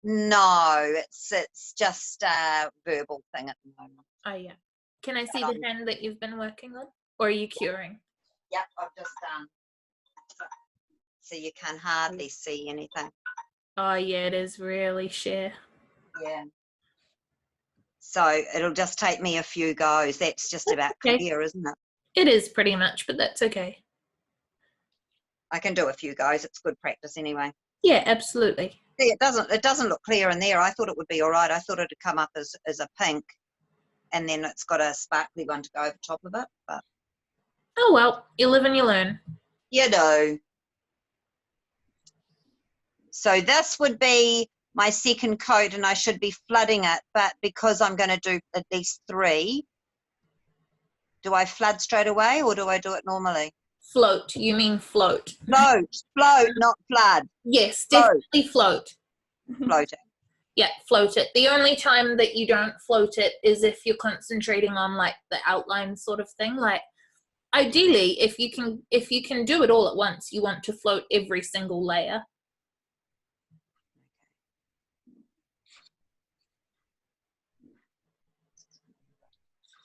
No, it's just a verbal thing at the moment. Oh yeah. Can I see the hand that you've been working on, or are you curing? Yep, I've just done. So you can hardly see anything. Oh yeah, it is really sheer. Yeah. So it'll just take me a few goes. That's just about clear, isn't it? It is pretty much, but that's okay. I can do a few goes. It's good practice anyway. Yeah, absolutely. See, it doesn't look clear in there. I thought it would be all right. I thought it'd come up as a pink, and then it's got a sparkly one to go over top of it. But oh well, you live and you learn. You know. So this would be my second coat, and I should be flooding it, but because I'm going to do at least 3, Do I flood straight away or do I do it normally? Float. You mean float? Float, not flood. Yes, Float. definitely float. Floating. Yeah, float it. The only time that you don't float it is if you're concentrating on like the outline sort of thing. Like ideally, if you can do it all at once, you want to float every single layer.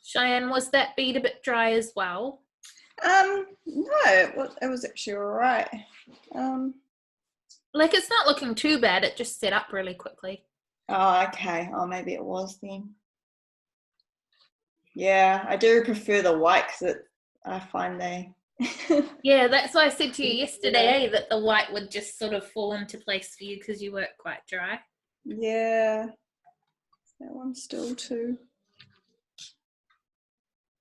Cheyenne, was that bead a bit dry as well? No, it was actually all right. Like it's not looking too bad. It just set up really quickly. Oh, okay. Oh, maybe it was then. Yeah, I do prefer the white because I find they. Yeah, that's why I said to you yesterday that the white would just sort of fall into place for you because you work quite dry. Yeah, that one's still too.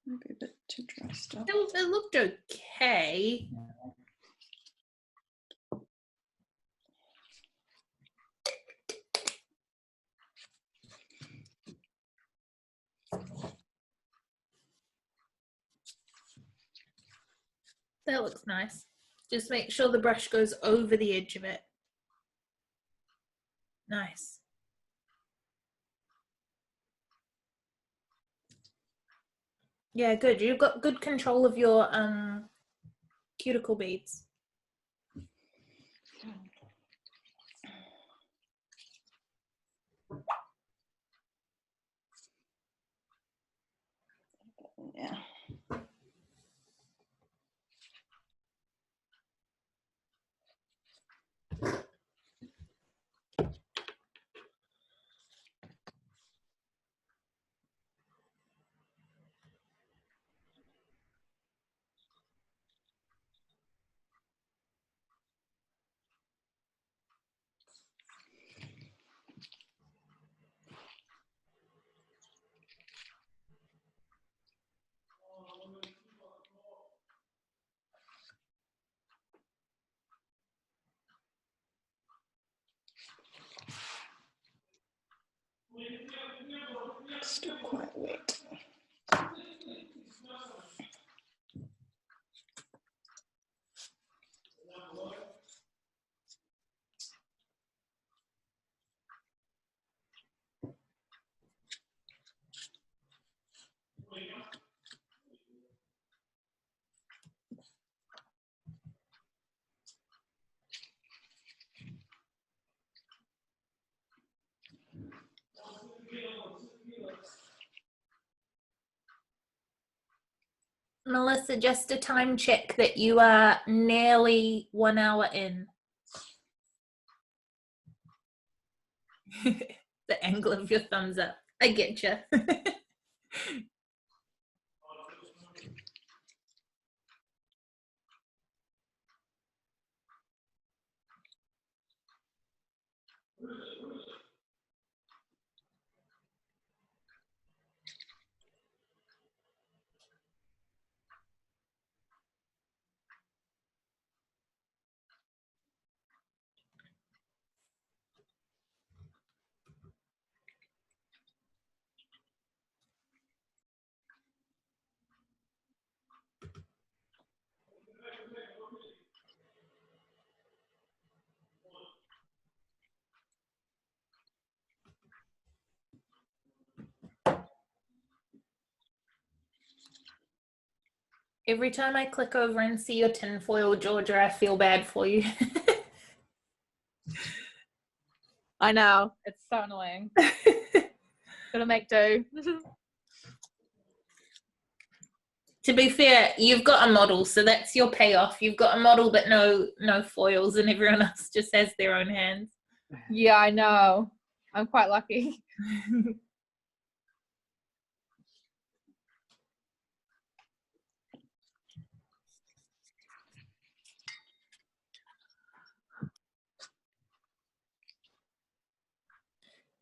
Maybe a bit too dry stuff. It looked okay. That looks nice. Just make sure the brush goes over the edge of it. Nice. Yeah, good. You've got good control of your cuticle beads. Yeah. Still quite wet. Melissa, just a time check that you are nearly 1 hour in. The angle of your thumbs up. I get you. Every time I click over and see your tinfoil, Georgia, I feel bad for you. I know. It's so annoying. Gotta make do. To be fair, you've got a model, so that's your payoff. You've got a model but no foils, and everyone else just has their own hands. Yeah, I know. I'm quite lucky.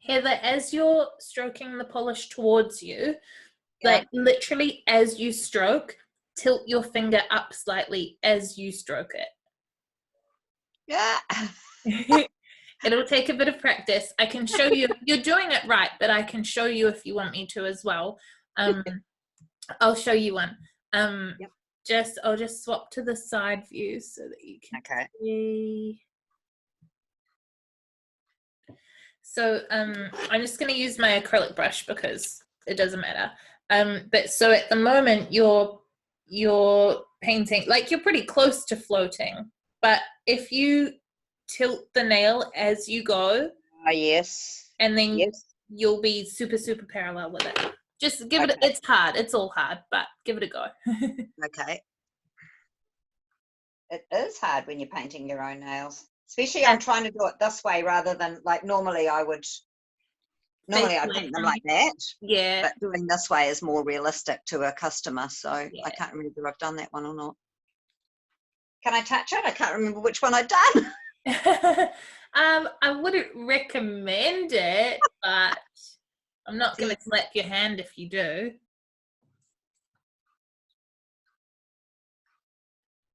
Heather, as you're stroking the polish towards you, Yeah. like literally as you stroke, tilt your finger up slightly as you stroke it. Yeah. It'll take a bit of practice. I can show you. You're doing it right, but I can show you if you want me to as well. I'll show you one. Yep. I'll just swap to the side view so that you can Okay. see. So I'm just going to use my acrylic brush because it doesn't matter. But so at the moment you're painting, like you're pretty close to floating, but if you tilt the nail as you go, Yes. and then Yes. you'll be super, super parallel with it. Just give Okay. it, it's hard, it's all hard, but give it a go. Okay. It is hard when you're painting your own nails. Especially I'm trying to do it this way rather than like normally I'd paint them like that. Yeah. But doing this way is more realistic to a customer. So Yeah. I can't remember if I've done that one or not. Can I touch it? I can't remember which one I've done. I wouldn't recommend it, but I'm not going to slap your hand if you do.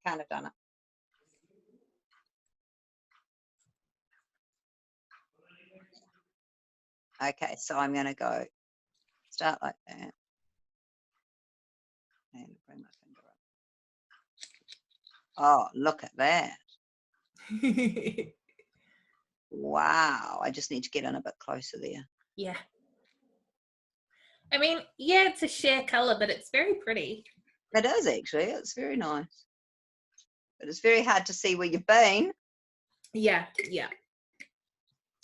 Can't have done it. Okay, so I'm going to go start like that. And bring my finger up. Oh, look at that. Wow. I just need to get in a bit closer there. Yeah. I mean, yeah, it's a share color, but it's very pretty. It is actually. It's very nice. But it's very hard to see where you've been. Yeah, yeah.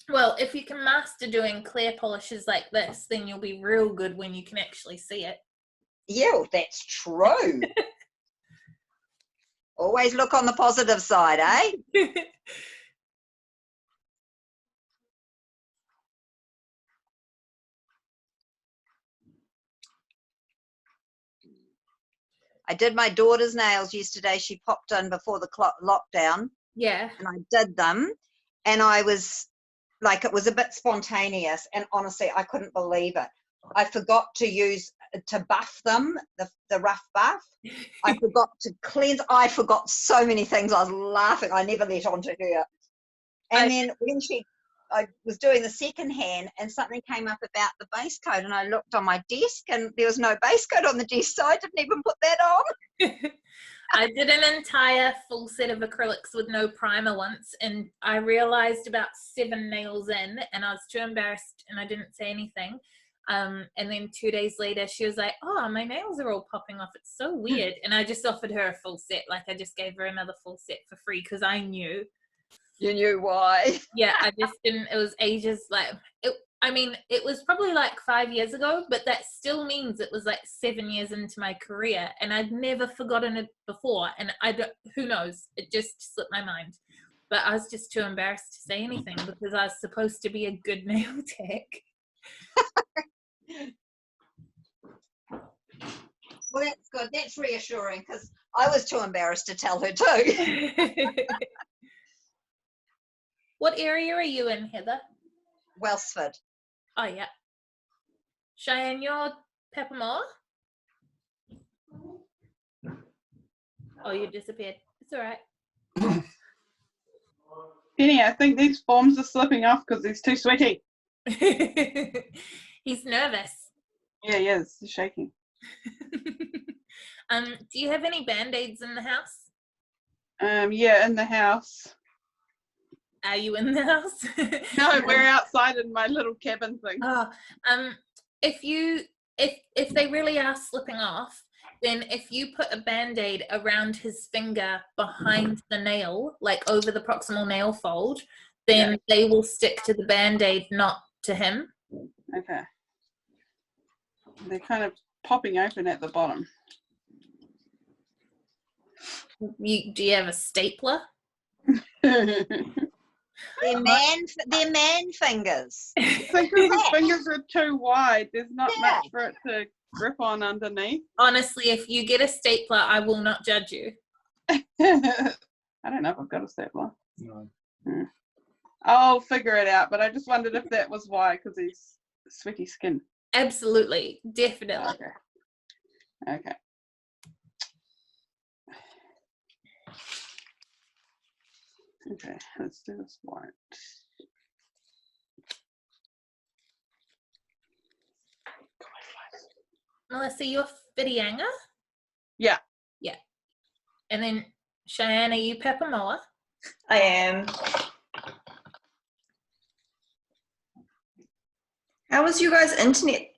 Well, if you can master doing clear polishes like this, then you'll be real good when you can actually see it. Yeah, well, that's true. Always look on the positive side, eh? I did my daughter's nails yesterday. She popped in before the lockdown. Yeah. And I did them. And I was like, it was a bit spontaneous. And honestly, I couldn't believe it. I forgot to buff them, the rough buff. I forgot to cleanse. I forgot so many things. I was laughing. I never let on to her. And then when I was doing the second hand and something came up about the base coat and I looked on my desk and there was no base coat on the desk, so I didn't even put that on. I did an entire full set of acrylics with no primer once, and I realized about 7 nails in and I was too embarrassed and I didn't say anything. And then 2 days later she was like, oh, my nails are all popping off, it's so weird. And I just offered her a full set. Like I just gave her another full set for free because I knew. You knew why. Yeah, I just didn't. It was ages. Like it was probably like 5 years ago, but that still means it was like 7 years into my career, and I'd never forgotten it before. And who knows? It just slipped my mind. But I was just too embarrassed to say anything because I was supposed to be a good nail tech. Well, that's good. That's reassuring because I was too embarrassed to tell her too. What area are you in, Heather? Welsford. Oh, yeah. Cheyenne, you're Papamoa? Oh, you disappeared. It's all right. Penny, I think these forms are slipping off because he's too sweaty. He's nervous. Yeah, he is. He's shaking. Do you have any band-aids in the house? Yeah, in the house. Are you in the house? No, we're outside in my little cabin thing. Oh, if they really are slipping off, then if you put a band-aid around his finger behind the nail, like over the proximal nail fold, then they will stick to the band-aid, not to him. Okay. They're kind of popping open at the bottom. Do you have a stapler? They're man fingers. Because his fingers are too wide, there's not much for it to grip on underneath. Honestly, if you get a stapler, I will not judge you. I don't know if I've got a stapler. No. I'll figure it out, but I just wondered if that was why, because he's sweaty skin. Absolutely, definitely. Okay. Okay, let's do this white. Melissa, you're Whitianga? Yeah. Yeah. And then Cheyenne, are you Papamoa? I am. How was you guys' internet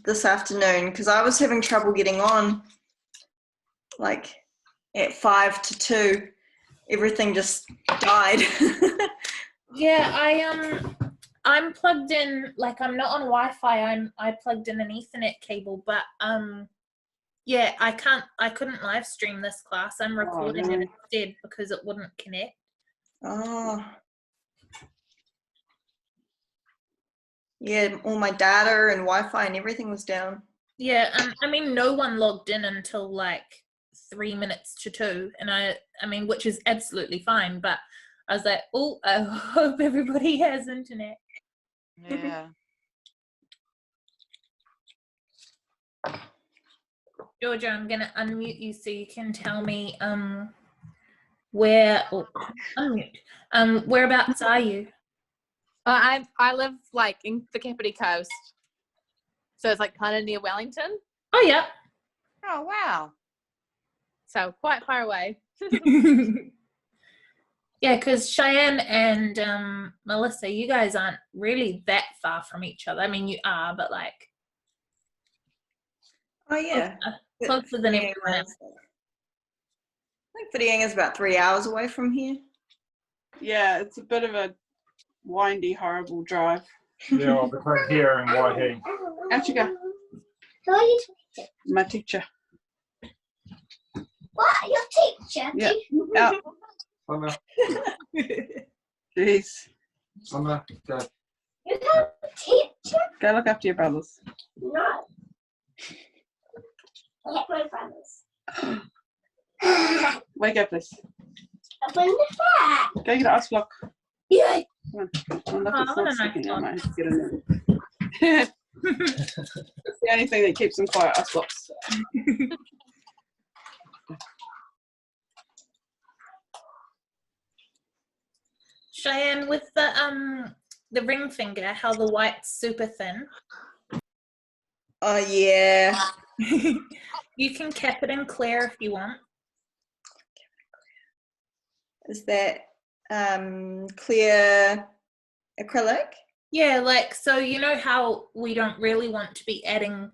this afternoon? Because I was having trouble getting on. Like at 5 to 2, everything just died. Yeah, I'm plugged in, like I'm not on Wi-Fi, I plugged in an Ethernet cable, but yeah, I couldn't live stream this class. I'm recording no. it instead because it wouldn't connect. Oh. Yeah, all my data and Wi-Fi and everything was down. Yeah, I mean no one logged in until like 3 minutes to 2, and I mean which is absolutely fine, but I was like, oh, I hope everybody has internet. Yeah. Georgia, I'm gonna unmute you so you can tell me where unmute. Whereabouts are you? I live like in the Kapiti Coast, so it's like kind of near Wellington, Oh yeah. Oh, wow. so quite far away. Yeah, because Cheyenne and Melissa, you guys aren't really that far from each other. I mean, you are, but like Oh yeah. closer than Yeah, everyone else. I think Whitianga is about 3 hours away from here. Yeah, it's a bit of a windy, horrible drive. Yeah, between here and Waihi. Out you go. Who are you talking to? My teacher. What? Your teacher? Yeah. Out. Summer, Jeez. Summer, go. You have a teacher? Go look after your brothers. No. I have my brothers. Wake up, please. Open the back. Go get an ice block. Yeah. Come on. Oh, look, Oh, it's what not a nice sticking. I block. might have to get in there. It's the only thing that keeps them quiet, ice blocks. Cheyenne, with the ring finger, how the white's super thin. Oh yeah. You can cap it in clear if you want. Is that clear acrylic? Yeah, like, so you know how we don't really want to be adding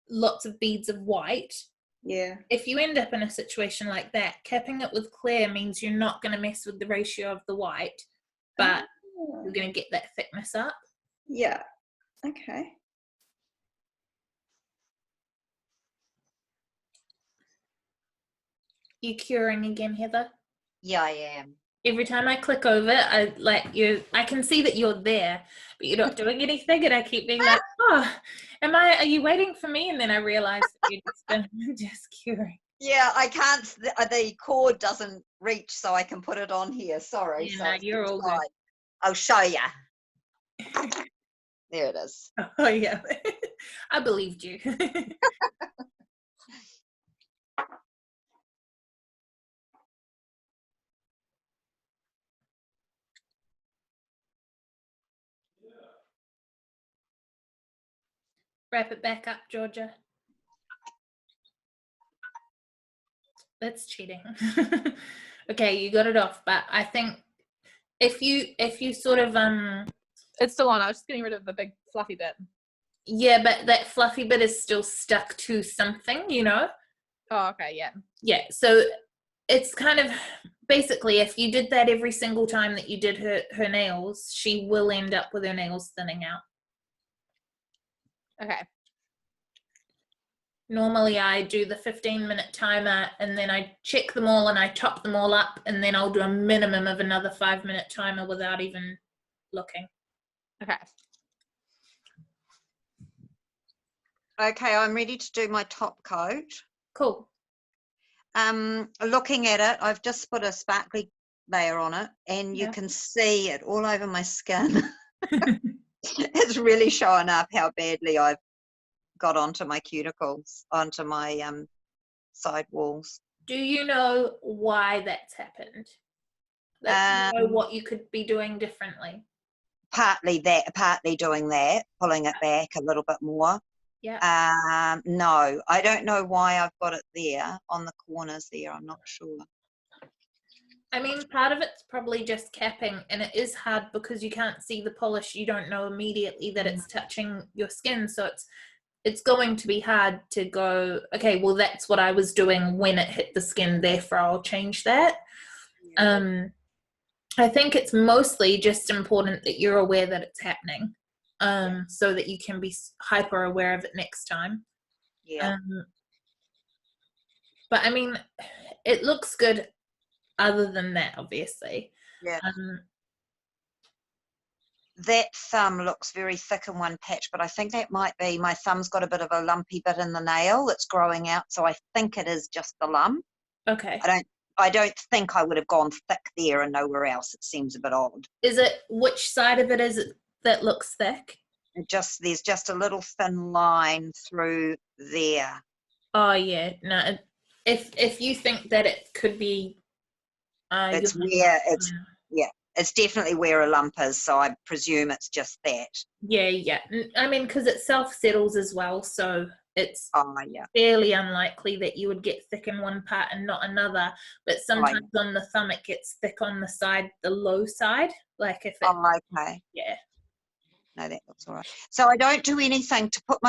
lots of beads of white? Yeah. If you end up in a situation like that, capping it with clear means you're not going to mess with the ratio of the white, but Oh, you're going to get that thickness up. yeah. Okay. You curing again, Heather? Yeah, I am. Every time I click over, I can see that you're there, but you're not doing anything, and I keep being like, oh, are you waiting for me? And then I realize that you're just curing. Yeah, I can't. The cord doesn't reach, so I can put it on here. Sorry. Yeah, so no, it's you're all good. inside. I'll show you. There it is. Oh yeah, I believed you. Wrap it back up, Georgia. That's cheating. Okay, you got it off, but I think if you sort of It's still on. I was just getting rid of the big fluffy bit. yeah, but that fluffy bit is still stuck to something, you know? Oh, okay, yeah. Yeah, so it's kind of basically if you did that every single time that you did her nails, she will end up with her nails thinning out. Okay. Normally I do the 15-minute timer and then I check them all and I top them all up, and then I'll do a minimum of another 5-minute timer without even looking. Okay. Okay, I'm ready to do my top coat. Cool. Looking at it, I've just put a sparkly layer on it, and you Yeah. can see it all over my skin. It's really showing up how badly I've got onto my cuticles, onto my side walls. Do you know why that's happened? Like, do you know what you could be doing differently? Partly doing that, pulling it back a little bit more. Yeah. No, I don't know why I've got it there on the corners there. I'm not sure. I mean, part of it's probably just capping, and it is hard because you can't see the polish. You don't know immediately that it's touching your skin, so it's going to be hard to go, okay, well, that's what I was doing when it hit the skin, therefore I'll change that. I think it's mostly just important that you're aware that it's happening, so that you can be hyper aware of it next time. Yeah. But I mean, it looks good other than that, obviously. Yeah. That thumb looks very thick in one patch, but I think that might be my thumb's got a bit of a lumpy bit in the nail that's growing out, so I think it is just the lump. Okay. I don't think I would have gone thick there and nowhere else. It seems a bit odd. Is it, which side of it is it that looks thick? There's just a little thin line through there. Oh yeah, no. If you think that it could be, It's where it's it's definitely where a lump is. So I presume it's just that. Yeah. I mean, because it self settles as well, so it's Yeah. fairly unlikely that you would get thick in one part and not another. But sometimes on the thumb it gets thick on the side, the low side. Like if it, okay. Yeah. No, that looks all right. So I don't do anything to put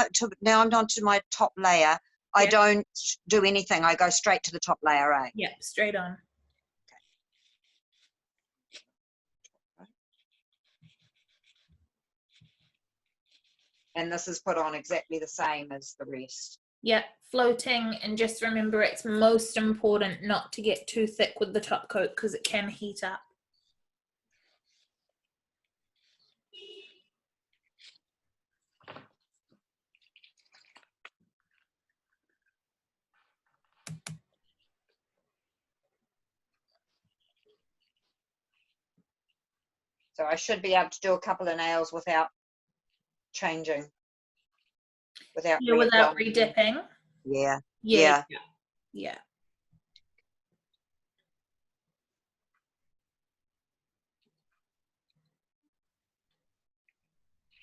now I'm onto my top layer. I don't do anything. I go straight to the top layer, eh? Yeah, straight on. And this is put on exactly the same as the rest. Yeah, floating, and just remember it's most important not to get too thick with the top coat because it can heat up. So I should be able to do a couple of nails without changing. Without re-dipping. Yeah. Yeah.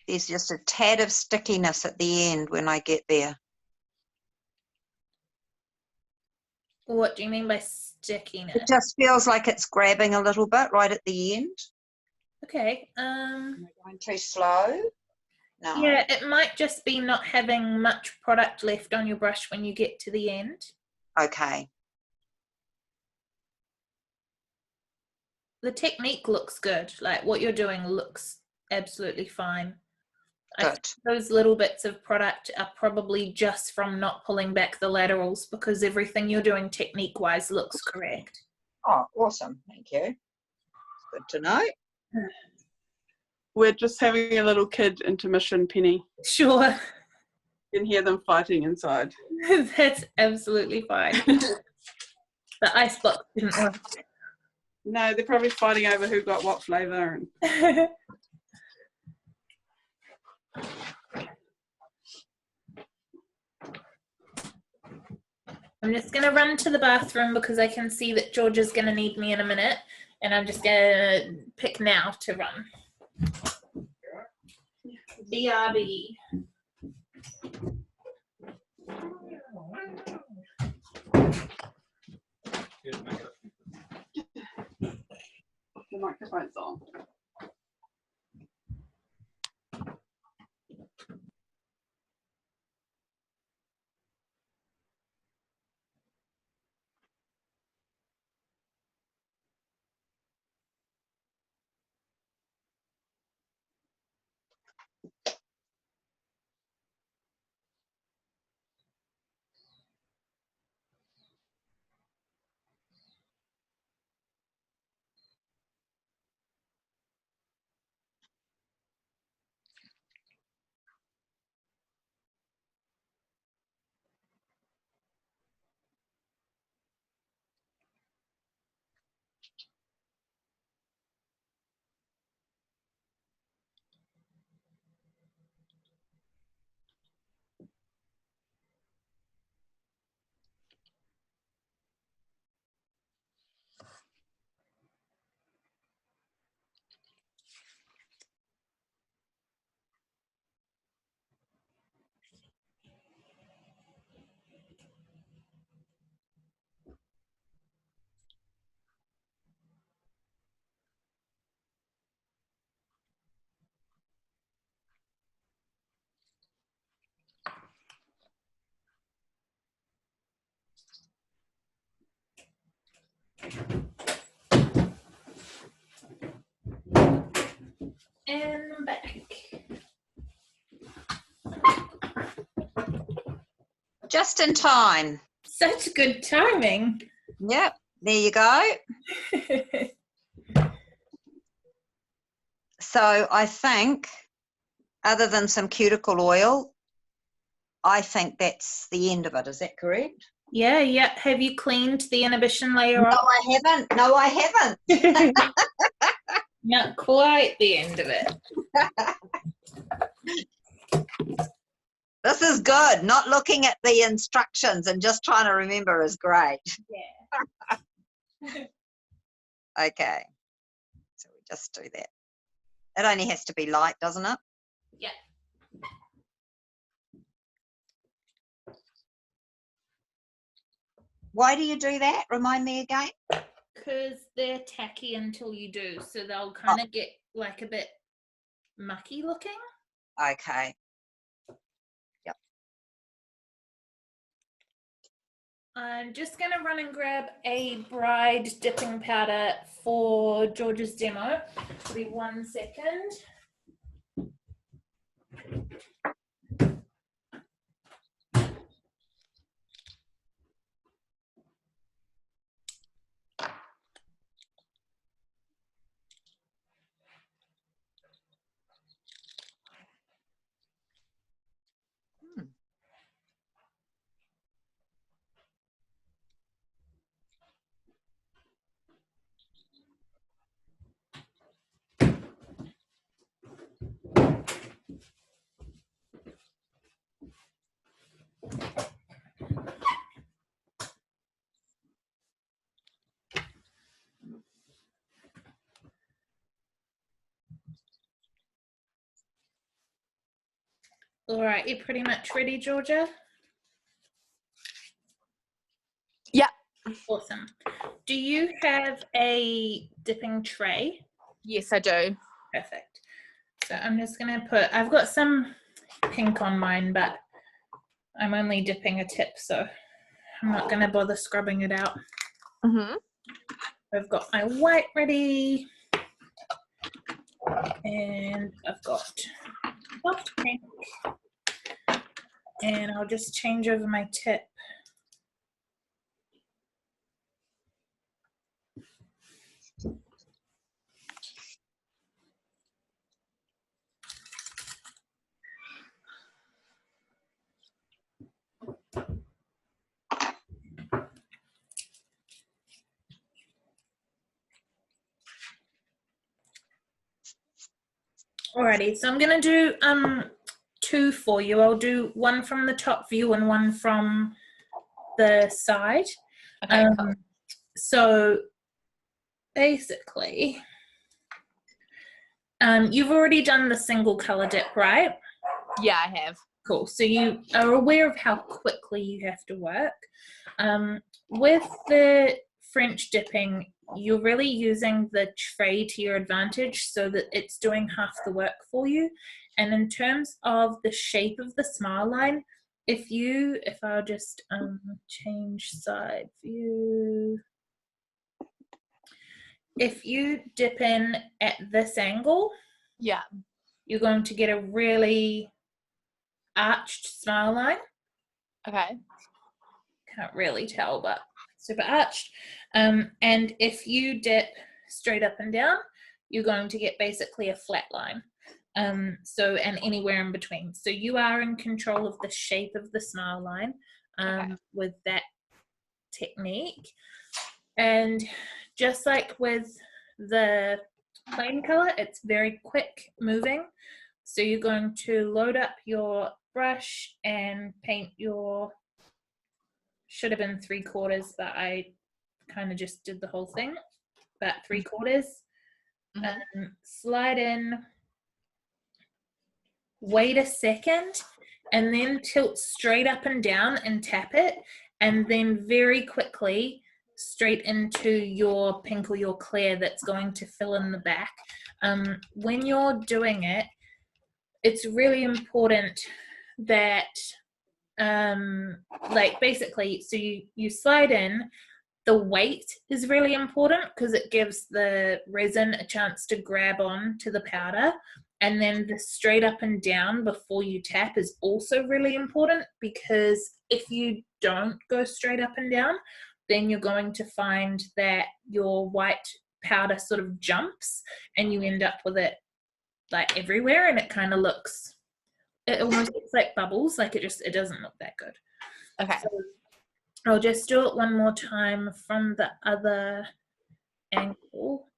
There's just a tad of stickiness at the end when I get there. What do you mean by stickiness? It just feels like it's grabbing a little bit right at the end. Okay. Am I going too slow? No. Yeah, it might just be not having much product left on your brush when you get to the end. Okay. The technique looks good. Like what you're doing looks absolutely fine. Good. Those little bits of product are probably just from not pulling back the laterals because everything you're doing technique-wise looks correct. Oh, awesome. Thank you. It's good to know. We're just having a little kid intermission, Penny. Sure. You can hear them fighting inside. That's absolutely fine. The ice block didn't work. No, they're probably fighting over who got what flavour. I'm just going to run to the bathroom because I can see that George is going to need me in a minute, and I'm just going to pick now to run. BRB. The microphone's on. And back. Just in time. Such good timing. Yep, there you go. So I think, other than some cuticle oil, I think that's the end of it. Is that correct? Yeah. Have you cleaned the inhibition layer No, off? I haven't. No, I haven't. Not quite the end of it. This is good. Not looking at the instructions and just trying to remember is great. Yeah. Okay. So we just do that. It only has to be light, doesn't it? Yeah. Why do you do that? Remind me again. Because they're tacky until you do, so they'll kind of get like a bit mucky looking. Okay. Yep. I'm just going to run and grab a bride dipping powder for George's demo. It'll be 1 second. All right, you're pretty much ready, Georgia? Yeah. Awesome. Do you have a dipping tray? Yes, I do. Perfect. So I'm just going to put, I've got some pink on mine, but I'm only dipping a tip, so I'm not going to bother scrubbing it out. Mm-hmm. I've got my white ready, and I've got soft pink, and I'll just change over my tip. Alrighty, so I'm gonna do two for you. I'll do one from the top view and one from the side. Okay, cool. So basically, you've already done the single color dip, right? Yeah, I have. Cool. So you are aware of how quickly you have to work. With the French dipping, you're really using the tray to your advantage so that it's doing half the work for you. And in terms of the shape of the smile line, if I'll just change side view. If you dip in at this angle, Yeah. you're going to get a really arched smile line. Okay. Can't really tell, but super arched. And if you dip straight up and down, you're going to get basically a flat line. And anywhere in between. So you are in control of the shape of the smile line with that technique. And just like with the plain color, it's very quick moving. So you're going to load up your brush and paint your, should have been 3/4, but I kind of just did the whole thing, but 3/4. Slide in, wait a second, and then tilt straight up and down and tap it, and then very quickly straight into your pink or your clear that's going to fill in the back. When you're doing it, it's really important that like basically, so you slide in, The weight is really important because it gives the resin a chance to grab on to the powder. And then the straight up and down before you tap is also really important, because if you don't go straight up and down, then you're going to find that your white powder sort of jumps and you end up with it like everywhere, and it kind of looks, it almost looks like bubbles, like it doesn't look that good. Okay. So I'll just do it one more time from the other angle.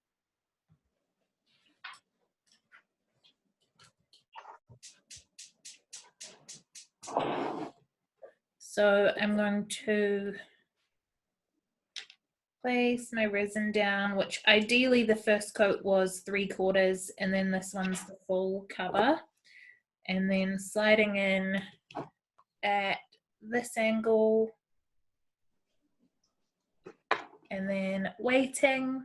So I'm going to place my resin down, which ideally the first coat was 3/4, and then this one's the full cover. And then sliding in at this angle, and then waiting,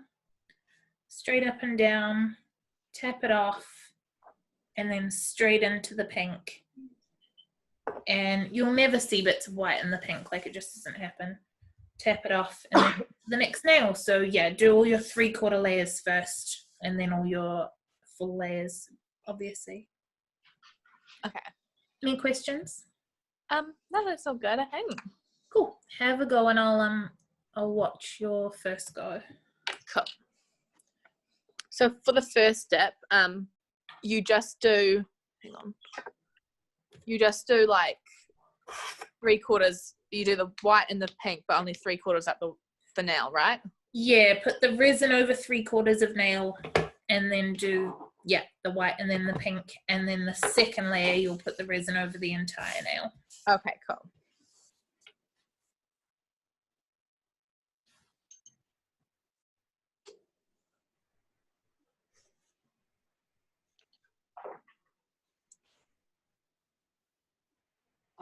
straight up and down, tap it off, and then straight into the pink. And you'll never see bits of white in the pink, like it just doesn't happen. Tap it off, and then the next nail. So yeah, do all your 3/4 layers first, and then all your full layers, obviously. Okay. Any questions? No, that's all good, I think. Cool. Have a go, and I'll watch your first go. Cool. So for the first step, you just do, hang on. You just do like 3/4, you do the white and the pink, but only 3/4 up the nail, right? Yeah, put the resin over 3/4 of nail, and then do, yeah, the white and then the pink, and then the second layer you'll put the resin over the entire nail. Okay, cool.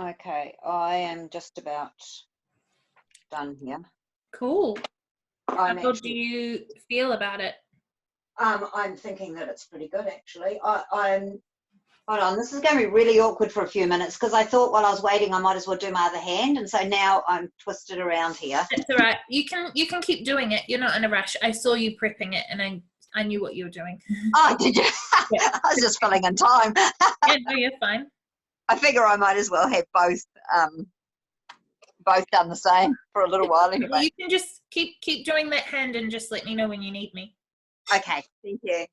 Okay, I am just about done here. Cool. I'm How do actually, you feel about it? I'm thinking that it's pretty good actually. I'm, hold on, this is going to be really awkward for a few minutes because I thought while I was waiting I might as well do my other hand, and so now I'm twisted around here. That's all right. You can keep doing it. You're not in a rush. I saw you prepping it, and I knew what you were doing. Oh, did you? Yeah. I was just filling in time. Yeah, no, you're fine. I figure I might as well have both done the same for a little while anyway. Well, you can just keep doing that hand and just let me know when you need me. Okay, thank you.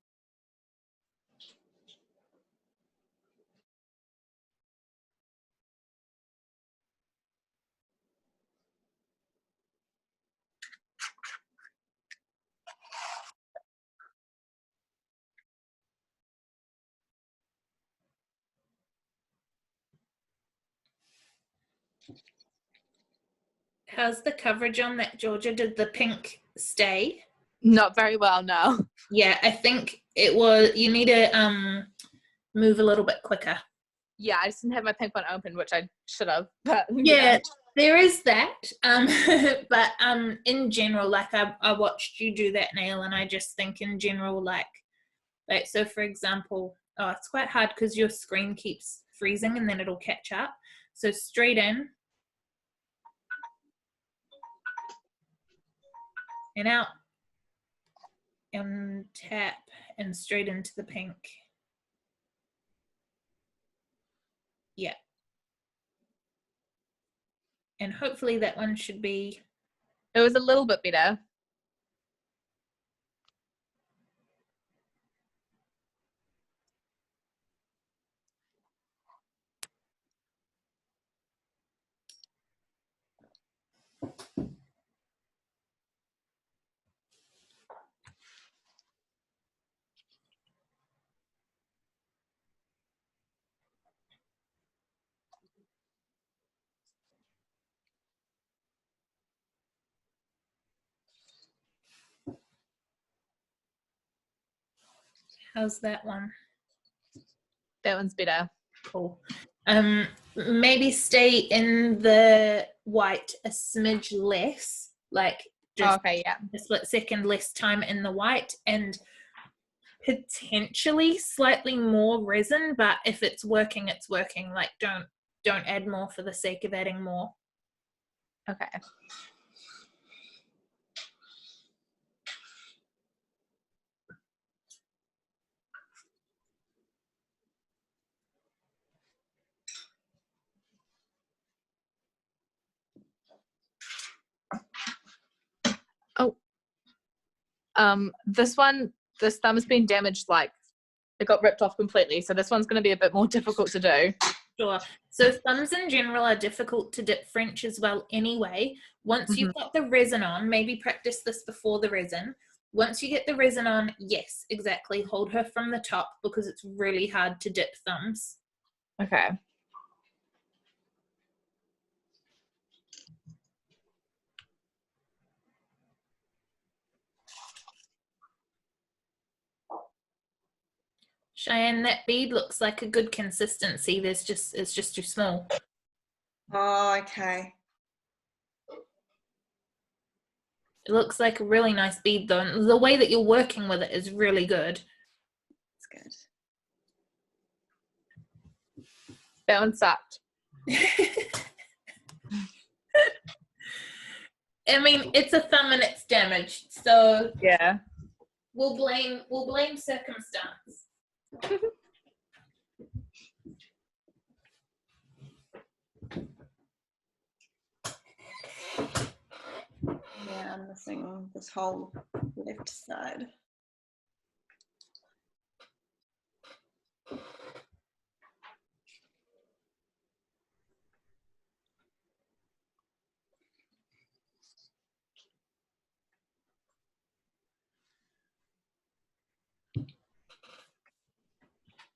How's the coverage on that, Georgia? Did the pink stay? Not very well, no. Yeah, I think it was, you need to move a little bit quicker. Yeah, I just didn't have my pink one open, which I should have. But Yeah, there is that. But in general, like I watched you do that nail, and I just think in general, like so for example, oh, it's quite hard because your screen keeps freezing and then it'll catch up. So straight in and out and tap and straight into the pink. Yeah. And hopefully that one should be. it was a little bit better. How's that one? That one's better. Cool. Maybe stay in the white a smidge less, like just Okay, yeah. a split second less time in the white, and potentially slightly more resin, but if it's working, it's working. Like don't add more for the sake of adding more. Okay. This thumb has been damaged, like it got ripped off completely. So this one's going to be a bit more difficult to do. Sure. So thumbs in general are difficult to dip French as well anyway. Once you've got the resin on, maybe practice this before the resin. Once you get the resin on, yes, exactly. Hold her from the top because it's really hard to dip thumbs. Okay. Cheyenne, that bead looks like a good consistency. It's just too small. Oh, okay. It looks like a really nice bead though. And the way that you're working with it is really good. That's good. That one sucked. I mean, it's a thumb and it's damaged, so Yeah. we'll blame circumstance. Yeah, I'm missing this whole left side.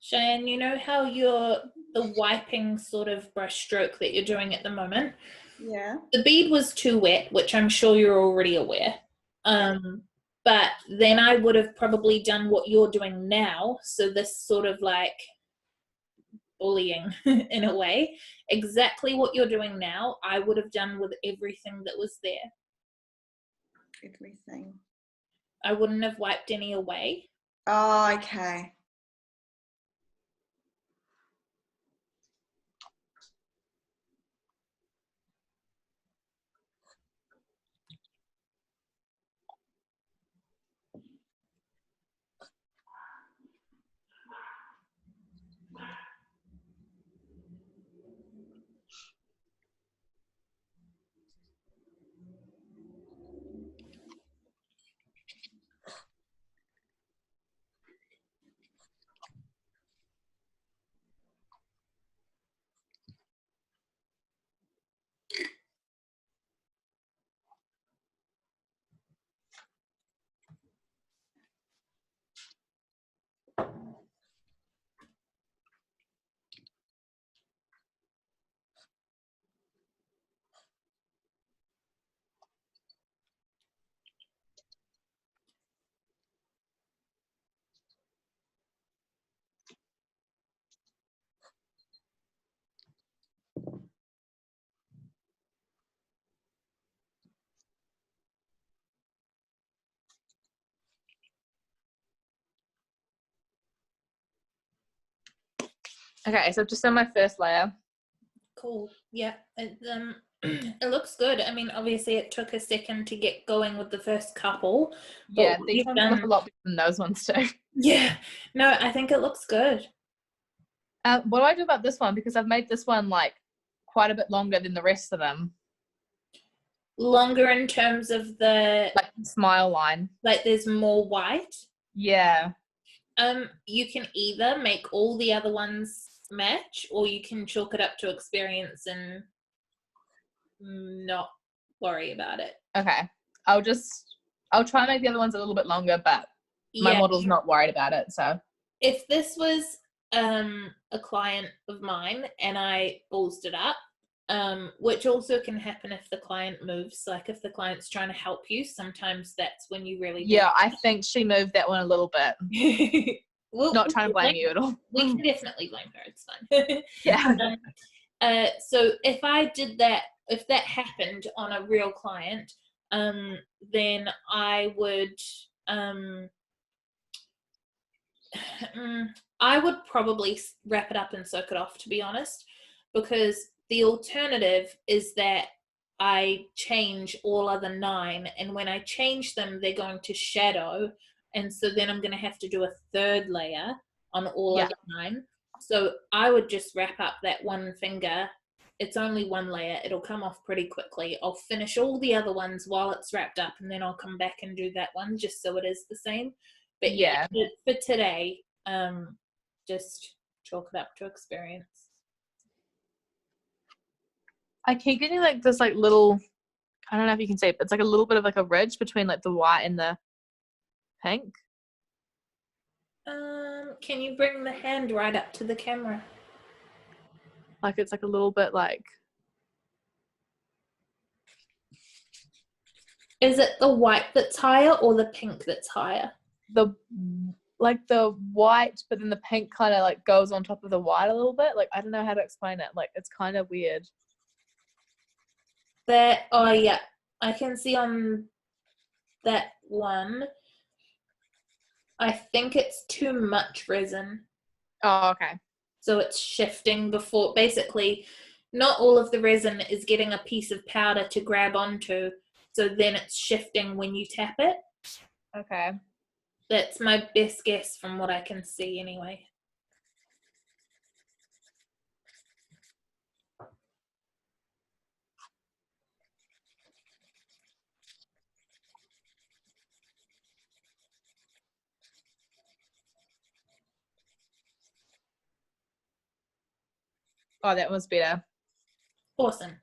Cheyenne, you know how the wiping sort of brush stroke that you're doing at the moment? Yeah. The bead was too wet, which I'm sure you're already aware. But then I would have probably done what you're doing now. So this sort of like bullying in a way, exactly what you're doing now, I would have done with everything that was there. Everything. I wouldn't have wiped any away. Oh, okay. Okay, so I've just done my first layer. Cool. Yeah. It looks good. I mean, obviously it took a second to get going with the first couple. But Yeah, what these you've ones done- look a lot better than those ones too. Yeah. No, I think it looks good. What do I do about this one? Because I've made this one like quite a bit longer than the rest of them. Longer in terms of the Like the smile line. like there's more white. Yeah. You can either make all the other ones match, or you can chalk it up to experience and not worry about it. Okay. I'll try and make the other ones a little bit longer, but my model's not worried about it, so. If this was a client of mine and I ballsed it up, which also can happen if the client moves, like if the client's trying to help you, sometimes that's when you really Yeah, I think she moved that one a little bit. Not trying to blame you at all. We can definitely blame her, it's fine. Yeah. So if I did that, if that happened on a real client, then I would probably wrap it up and soak it off, to be honest, because the alternative is that I change all other 9, and when I change them, they're going to shadow, and so then I'm going to have to do a third layer on all other 9. So I would just wrap up that one finger it's only one layer. It'll come off pretty quickly. I'll finish all the other ones while it's wrapped up, and then I'll come back and do that one just so it is the same. But yeah, for today, just chalk it up to experience. I keep getting like this like little, I don't know if you can see it, but it's like a little bit of like a ridge between like the white and the pink. Can you bring the hand right up to the camera? Like it's like a little bit like. Is it the white that's higher or the pink that's higher? The white, but then the pink kind of like goes on top of the white a little bit. Like I don't know how to explain it. Like it's kind of weird. That, oh yeah, I can see on that one. I think it's too much resin. Oh, okay. So it's shifting before, basically, not all of the resin is getting a piece of powder to grab onto. So then it's shifting when you tap it. Okay. That's my best guess from what I can see anyway. Oh, that was better. Awesome.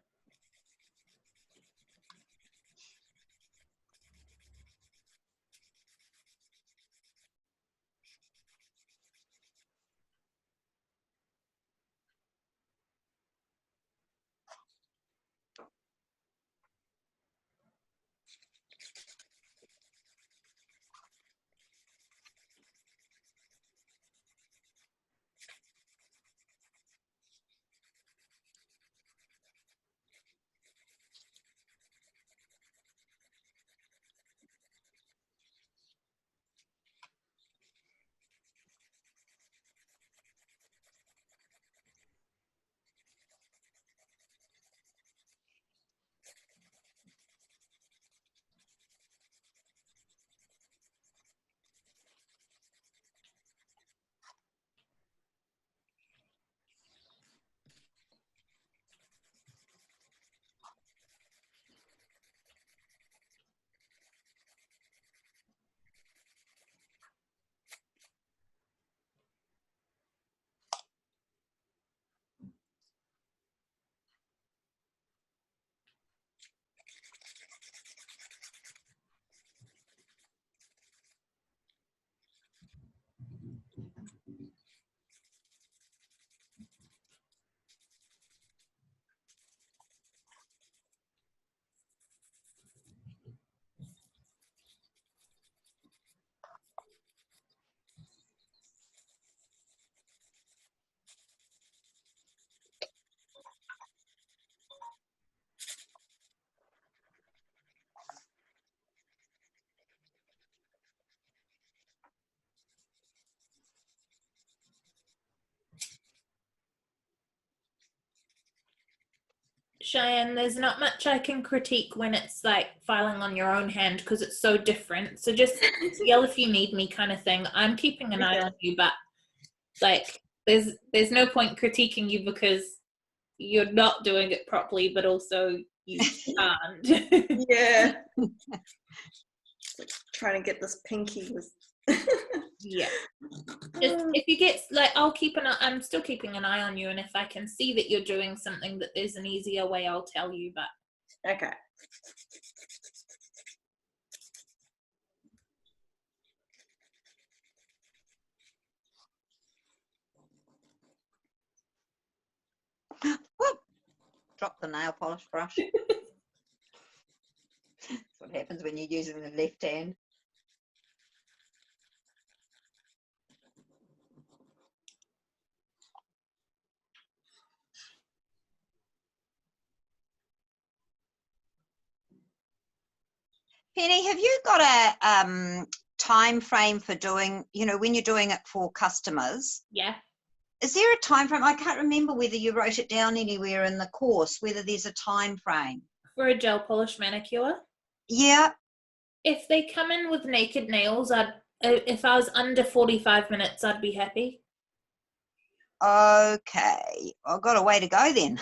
Cheyenne, there's not much I can critique when it's like filing on your own hand because it's so different. So just yell if you need me kind of thing. I'm keeping an eye on you, but like there's no point critiquing you because you're not doing it properly, but also you can't. Yeah. Like trying to get this pinky with. Yeah. Just if you get like, I'm still keeping an eye on you, and if I can see that you're doing something that there's an easier way, I'll tell you. But Okay. Whoop. Drop the nail polish brush. That's what happens when you're using the left hand. Penny, have you got a time frame for doing, when you're doing it for customers? yeah. Is there a time frame? I can't remember whether you wrote it down anywhere in the course, whether there's a time frame. For a gel polish manicure, Yeah. if they come in with naked nails, if I was under 45 minutes, I'd be happy. Okay, I've got a way to go then.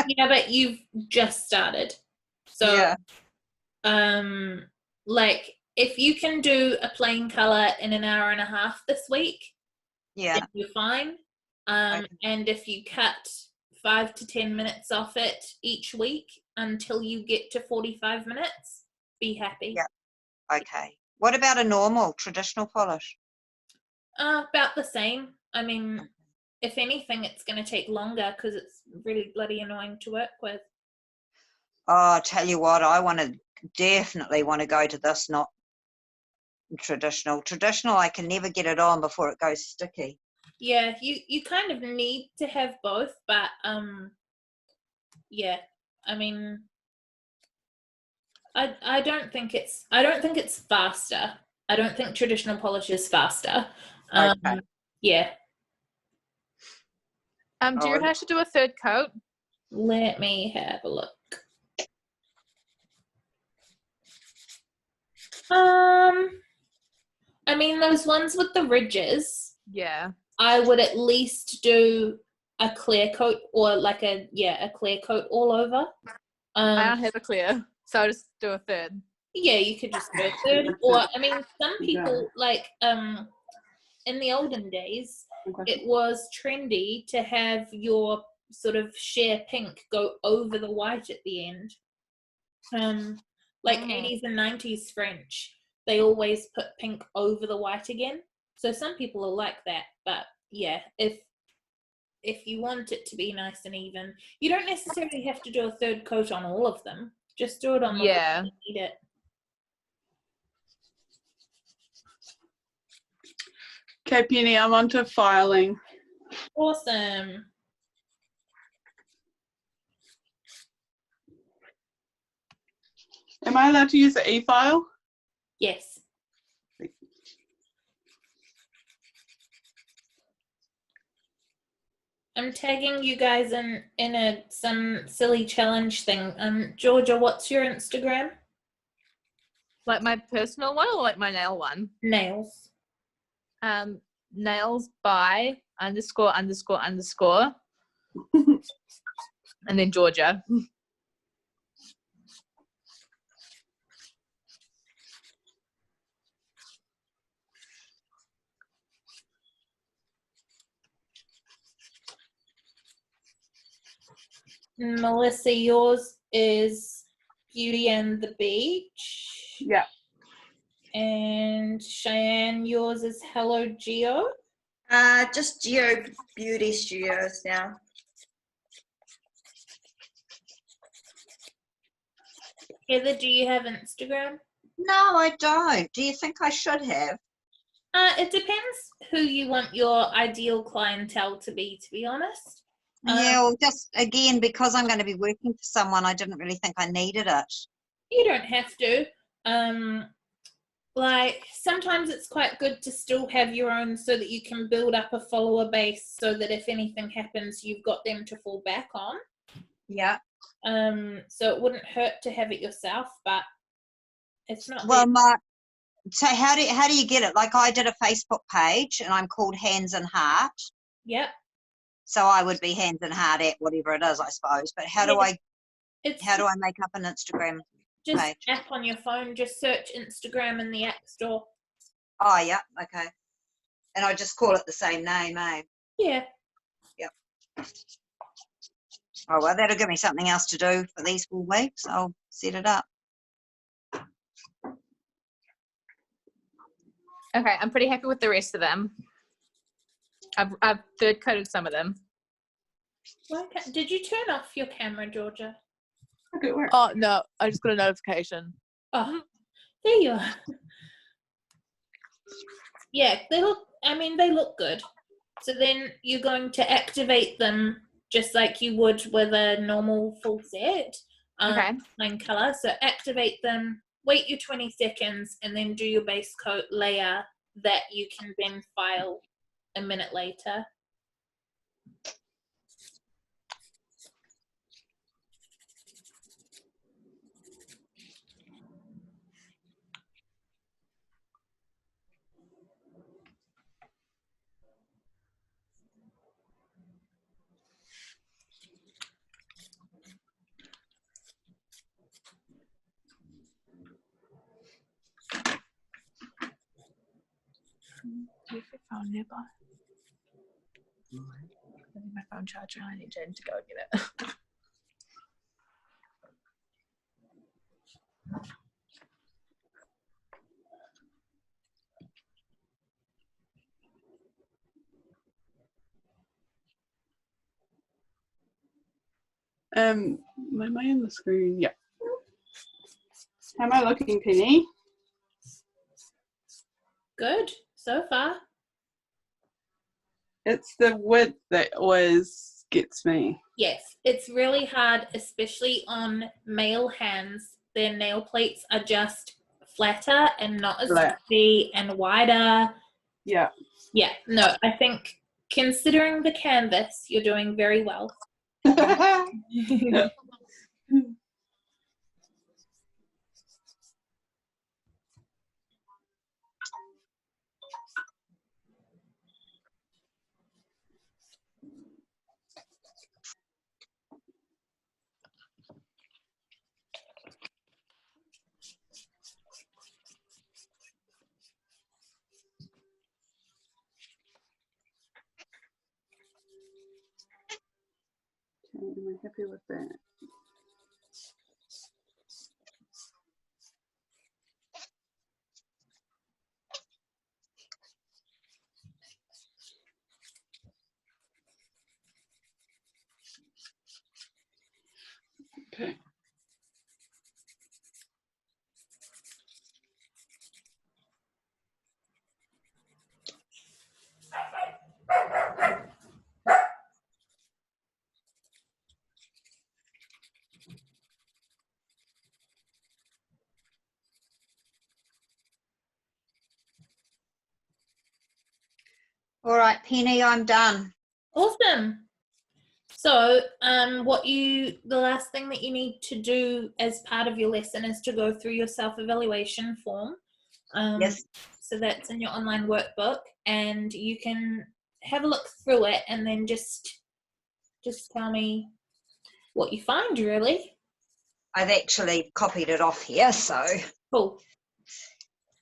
Yeah, but you've just started. So, Yeah. like, if you can do a plain color in an hour and a half this week, Yeah. then you're fine. Okay. And if you cut 5 to 10 minutes off it each week until you get to 45 minutes, be happy. Yeah. Okay. What about a normal traditional polish? About the same. I mean, if anything, it's going to take longer because it's really bloody annoying to work with. Oh, I'll tell you what, definitely want to go to this, not traditional. Traditional, I can never get it on before it goes sticky. Yeah, you kind of need to have both, but yeah, I mean, I don't think it's faster. I don't think traditional polish is faster. Okay. Yeah. Do you reckon I should do a third coat? Let me have a look. I mean, those ones with the ridges, Yeah. I would at least do a clear coat or like a clear coat all over. I don't have a clear, so I'll just do a third. Yeah, you could just do a third. Or I mean, some people like in the olden days, it was trendy to have your sort of sheer pink go over the white at the end. Like 80s and 90s French, they always put pink over the white again. So some people are like that, but yeah, if you want it to be nice and even, you don't necessarily have to do a third coat on all of them. Just do it on the ones that need it. Okay, Penny, I'm on to filing. Awesome. Am I allowed to use the e-file? Yes. I'm tagging you guys in some silly challenge thing. Georgia, what's your Instagram? Like my personal one or like my nail one? Nails. Nails by ___. And then Georgia. Melissa, yours is Beauty and the Beach. Yeah. And Cheyenne, yours is Hello Geo. Just Geo Beauty Studios now. Heather, do you have Instagram? No, I don't. Do you think I should have? It depends who you want your ideal clientele to be honest. Yeah, well, just again, because I'm going to be working for someone, I didn't really think I needed it. You don't have to. Like sometimes it's quite good to still have your own so that you can build up a follower base so that if anything happens, you've got them to fall back on. Yeah. So it wouldn't hurt to have it yourself, but it's not. Well, so how do you get it? Like I did a Facebook page and I'm called Hands and Heart. Yep. So I would be Hands and Heart at whatever it is, I suppose. But how do I make up an Instagram just page? app on your phone, just search Instagram in the App Store. Oh, yeah, okay. And I just call it the same name, eh? Yeah. Yep. Oh, well, that'll give me something else to do for these 4 weeks. I'll set it up. Okay, I'm pretty happy with the rest of them. I've third coated some of them. Okay. Did you turn off your camera, Georgia? Good work. Oh no, I just got a notification. Oh, there you are. Yeah, they look good. So then you're going to activate them just like you would with a normal full set. Okay. Plain color. So activate them, wait your 20 seconds, and then do your base coat layer that you can then file a minute later. Leave your phone nearby. I need my phone charger. I need Jen to go get it. Am I on the screen? Yeah. How am I looking, Penny? Good so far. It's the width that always gets me. Yes, it's really hard, especially on male hands. Their nail plates are just flatter and not as Flat. fluffy and wider. Yeah. Yeah, no, I think considering the canvas, you're doing very well. Okay, am I happy with that? Okay. All right, Penny, I'm done. Awesome. So, the last thing that you need to do as part of your lesson is to go through your self-evaluation form. Yes. So that's in your online workbook, and you can have a look through it, and then just tell me what you find. Really I've actually copied it off here, so cool.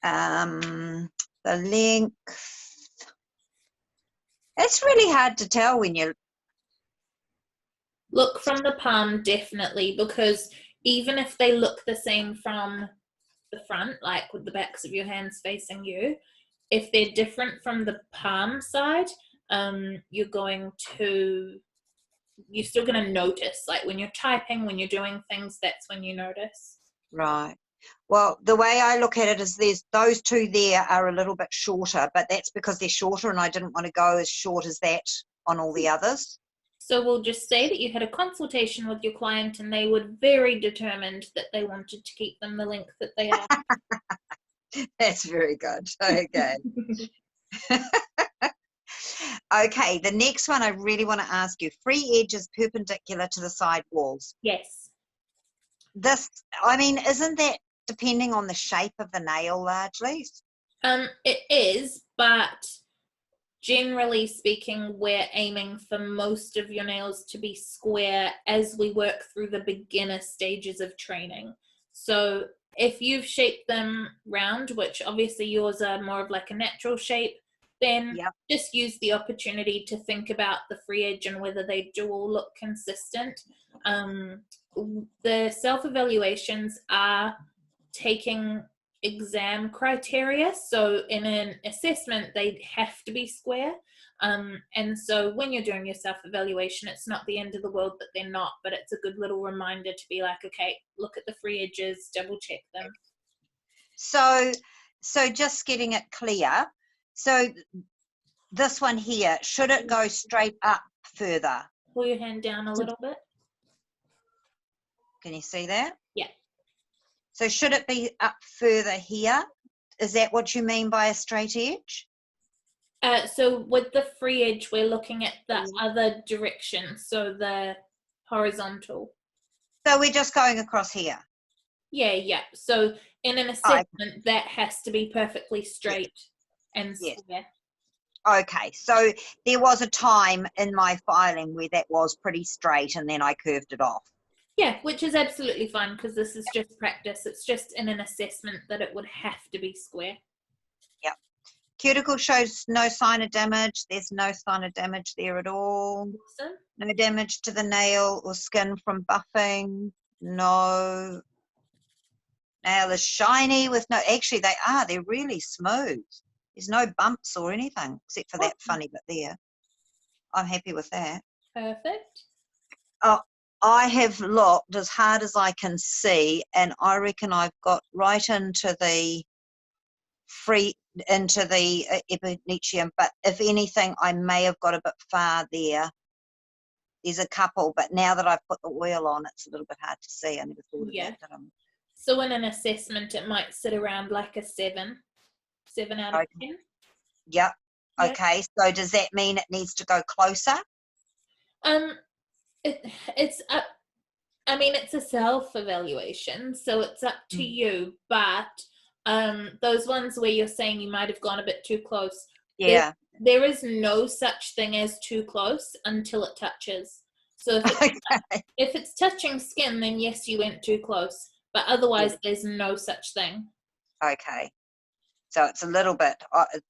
the length. It's really hard to tell when you Look from the palm, definitely, because even if they look the same from the front, like with the backs of your hands facing you, if they're different from the palm side, you're still going to notice. Like when you're typing, when you're doing things, that's when you notice. Right. Well, the way I look at it is those two there are a little bit shorter, but that's because they're shorter and I didn't want to go as short as that on all the others. So we'll just say that you had a consultation with your client and they were very determined that they wanted to keep them the length that they are. That's very good. Okay. Okay, the next one I really want to ask you. Free edges perpendicular to the side walls. Yes. Isn't that depending on the shape of the nail largely? It is, but generally speaking, we're aiming for most of your nails to be square as we work through the beginner stages of training. So if you've shaped them round, which obviously yours are more of like a natural shape, then just use the opportunity to think about the free edge and whether they do all look consistent. The self-evaluations are taking exam criteria, so in an assessment they have to be square, and so when you're doing your self-evaluation, it's not the end of the world that they're not, but it's a good little reminder to be like, okay, look at the free edges, double check them. So just getting it clear, so this one here, should it go straight up further? Pull your hand down a little bit. Can you see that? Yeah. So should it be up further here? Is that what you mean by a straight edge? So with the free edge, we're looking at the other direction, so the horizontal. So we're just going across here? Yeah. So in an assessment, that has to be perfectly straight and square. Okay, so there was a time in my filing where that was pretty straight and then I curved it off. Yeah, which is absolutely fine because this is just practice. It's just in an assessment that it would have to be square. Yep. Cuticle shows no sign of damage. There's no sign of damage there at all. Awesome. No damage to the nail or skin from buffing. No. Nail is shiny with no, actually they're really smooth. There's no bumps or anything except for that funny bit there. I'm happy with that. Perfect. Oh, I have looked as hard as I can see, and I reckon I've got right into the epinicium, but if anything, I may have got a bit far there. There's a couple, but now that I've put the oil on, it's a little bit hard to see. I never thought of that. So in an assessment, it might sit around like a 7 out of 10. Yep. Okay. So does that mean it needs to go closer? It's up. I mean, it's a self-evaluation, so it's up to you. But those ones where you're saying you might have gone a bit too close. Yeah. There is no such thing as too close until it touches. So if it's touching skin, then yes, you went too close. But otherwise, there's no such thing. Okay. So it's a little bit,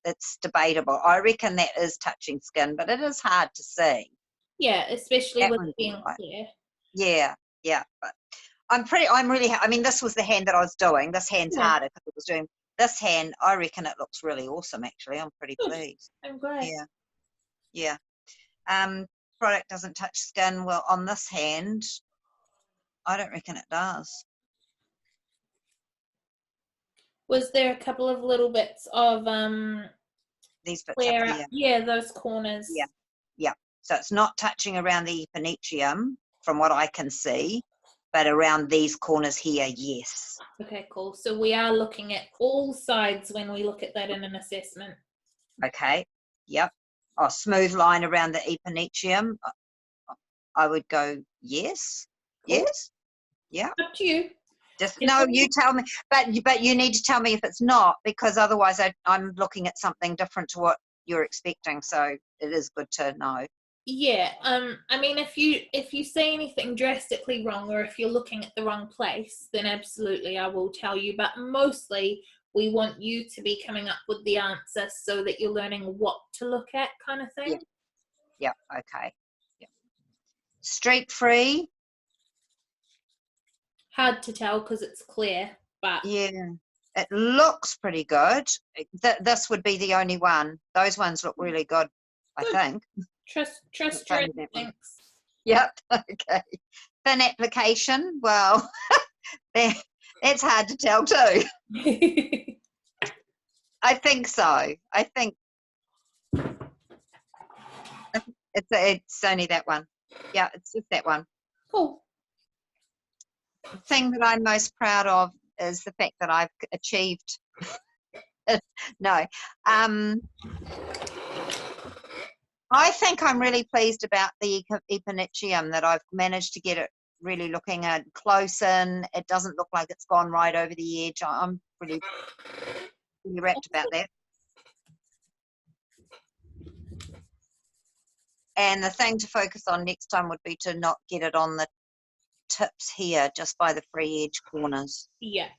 it's debatable. I reckon that is touching skin, but it is hard to see. Yeah, especially That with one's it being right. clear. Yeah. But I'm really, I mean, this was the hand that I was doing. This hand's harder because it was doing this hand. I reckon it looks really awesome, actually. I'm pretty pleased. I'm glad. Yeah. Product doesn't touch skin. Well, on this hand, I don't reckon it does. Was there a couple of little bits of These bits clear up up? here. Yeah, those corners. Yeah. So it's not touching around the epinicium from what I can see, but around these corners here, yes. Okay, cool. So we are looking at all sides when we look at that in an assessment. Okay. Yep. Oh, smooth line around the epinicium. I would go yes. Cool. Yes. Yeah. Up to you. Just no, you tell me, but you need to tell me if it's not, because otherwise I'm looking at something different to what you're expecting. So it is good to know. Yeah. I mean, if you say anything drastically wrong, or if you're looking at the wrong place, then absolutely I will tell you. But mostly we want you to be coming up with the answer so that you're learning what to look at, kind of thing. Yeah. Okay. Yeah. Streak free. Hard to tell because it's clear, but Yeah, it looks pretty good. This would be the only one. Those ones look really good, I think. Trust your instincts. Yep. Okay. Thin application. Well, that's hard to tell too. I think so. I think it's only that one. Yeah, it's just that one. Cool. The thing that I'm most proud of is the fact that I've achieved. No. I think I'm really pleased about the epinicium, that I've managed to get it really looking at close in. It doesn't look like it's gone right over the edge. I'm really wrapped about that. And the thing to focus on next time would be to not get it on the tips here, just by the free edge corners. Yeah,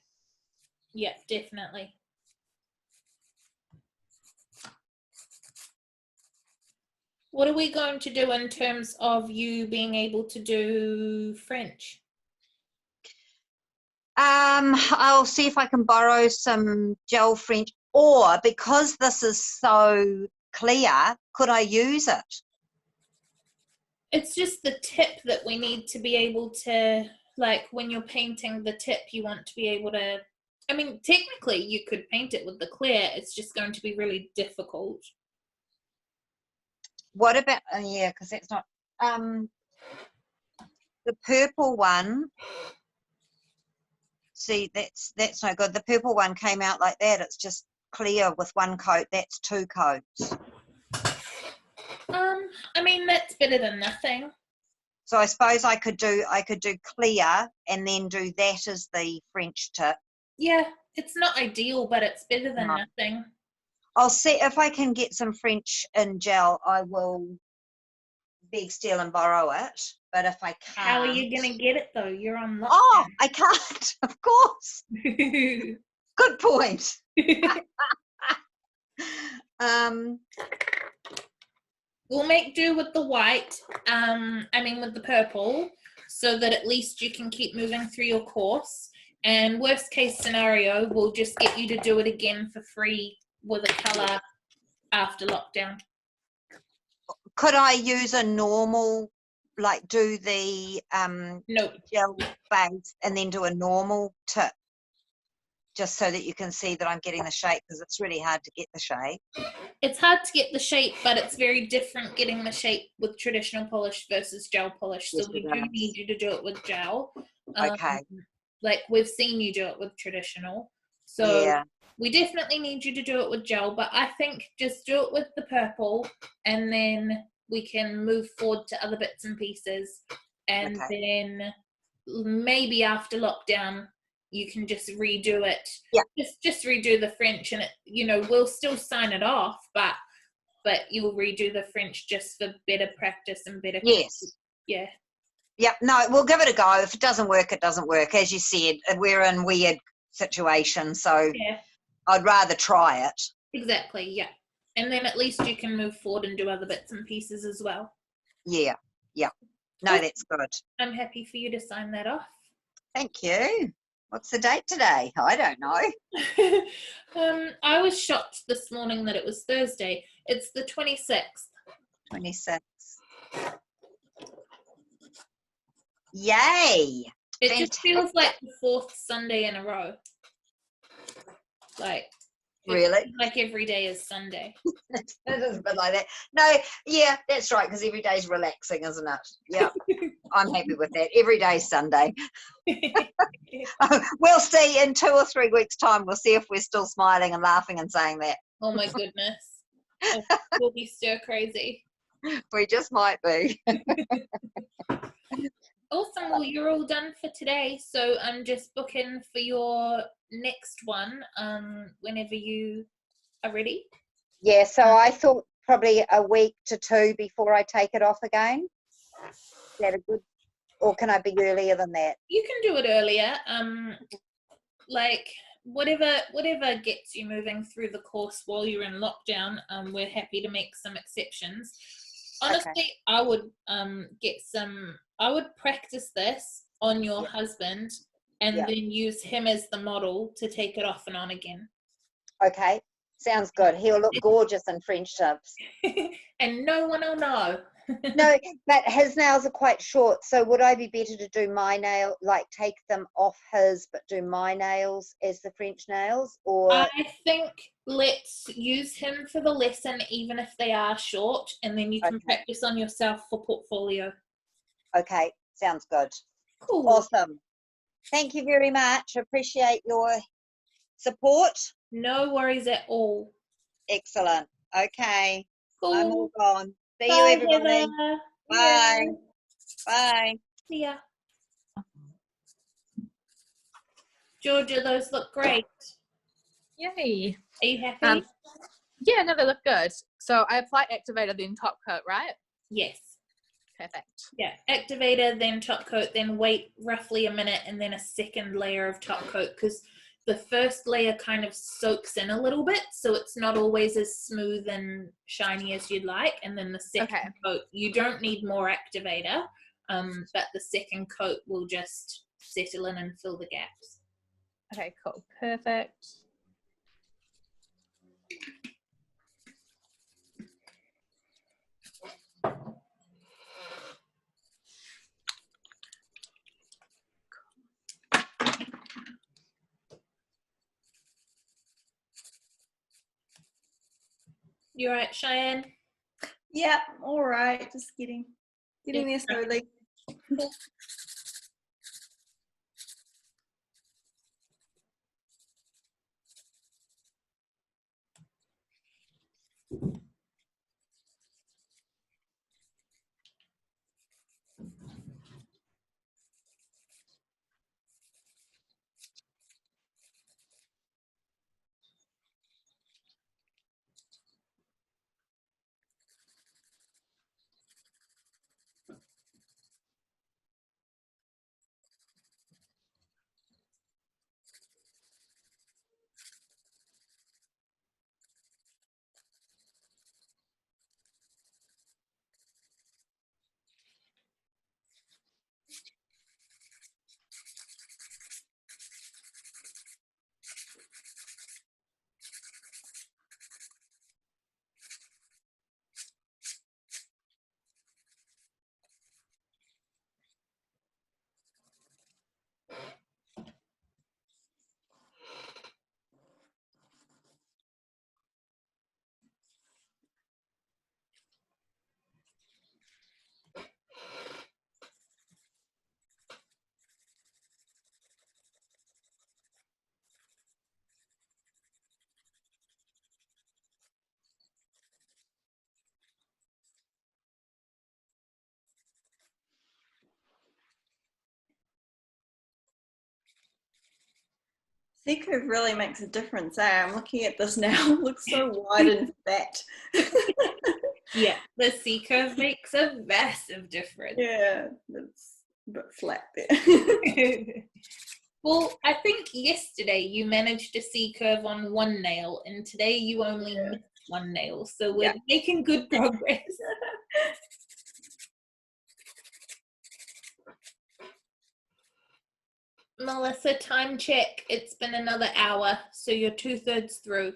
definitely. What are we going to do in terms of you being able to do French? I'll see if I can borrow some gel French, or because this is so clear, could I use it? It's just the tip that we need to be able to, like when you're painting the tip, you want to be able to, I mean, technically you could paint it with the clear, it's just going to be really difficult. What about, yeah, because that's not, the purple one, see, that's no good. The purple one came out like that. It's just clear with one coat. That's 2 coats. I mean, that's better than nothing. So I suppose I could do clear and then do that as the French tip. Yeah, it's not ideal, but it's better than nothing. I'll see if I can get some French in gel. I will beg, steal and borrow it. But if I can't... How are you going to get it, though? You're on lockdown. Oh, I can't, of course. Good point. We'll make do with the white, with the purple, so that at least you can keep moving through your course. And worst case scenario, we'll just get you to do it again for free with a colour after lockdown. Could I use a normal, like do the Nope. gel base and then do a normal tip? Just so that you can see that I'm getting the shape, because it's really hard to get the shape. It's hard to get the shape, but it's very different getting the shape with traditional polish versus gel polish. So Yes, we it do is. need you to do it with gel. Okay. Like we've seen you do it with traditional. So Yeah. we definitely need you to do it with gel, but I think just do it with the purple and then we can move forward to other bits and pieces. And then maybe after lockdown, you can just redo it. Yeah. Just redo the French, and it, we'll still sign it off, but you'll redo the French just for better practice and better. Yes. Yeah. Yep. No, we'll give it a go. If it doesn't work, it doesn't work. As you said, we're in weird situations, so Yeah. I'd rather try it. Exactly. Yeah. And then at least you can move forward and do other bits and pieces as well. Yeah. Yeah. No, Cool. that's good. I'm happy for you to sign that off. Thank you. What's the date today? I don't know. I was shocked this morning that it was Thursday. It's the 26th. 26. Yay. It just feels like the 4th Sunday in a row. Like, Really? like every day is Sunday. It is a bit like that. No, yeah, that's right, because every day's relaxing, isn't it? Yeah, I'm happy with that. Every day's Sunday. We'll see in 2 or 3 weeks' time. We'll see if we're still smiling and laughing and saying that. Oh my goodness. We'll be stir crazy. We just might be. Awesome. Well, you're all done for today. So I'm just booking for your next one whenever you are ready. Yeah, so I thought probably a week to 2 before I take it off again. Is that a good, or can I be earlier than that? You can do it earlier. Like whatever gets you moving through the course while you're in lockdown. We're happy to make some exceptions. Honestly, Okay. I would I would practice this on your husband and then use him as the model to take it off and on again. Okay, sounds good. He'll look gorgeous in French tips. And no one will know. No, but his nails are quite short, so would I be better to do my nail, like take them off his, but do my nails as the French nails? Or I think let's use him for the lesson, even if they are short, and then you can practice on yourself for portfolio. Okay, sounds good. Cool. Awesome. Thank you very much. Appreciate your support. No worries at all. Excellent. Okay. Cool. I'm all gone. See Bye, you, everybody. Heather. Bye. Yeah. Bye. See ya. Georgia, those look great. Yay. Are you happy? Yeah, no, they look good. So I apply activator, then top coat, right? Yes. Perfect. Yeah, activator, then top coat, then wait roughly a minute, and then a second layer of top coat, because the first layer kind of soaks in a little bit, so it's not always as smooth and shiny as you'd like. And then the second coat, you don't need more activator, but the second coat will just settle in and fill the gaps. Okay, cool. Perfect. You all right, Cheyenne? Yeah, all right. Just getting there slowly. Cool. C-curve really makes a difference. I'm looking at this now. It looks so wide and fat. Yeah, the C curve makes a massive difference. Yeah, it's a bit flat there. Well, I think yesterday you managed a C curve on one nail, and today you only missed one nail. So we're making good progress. Melissa, time check. It's been another hour, so you're 2/3 through.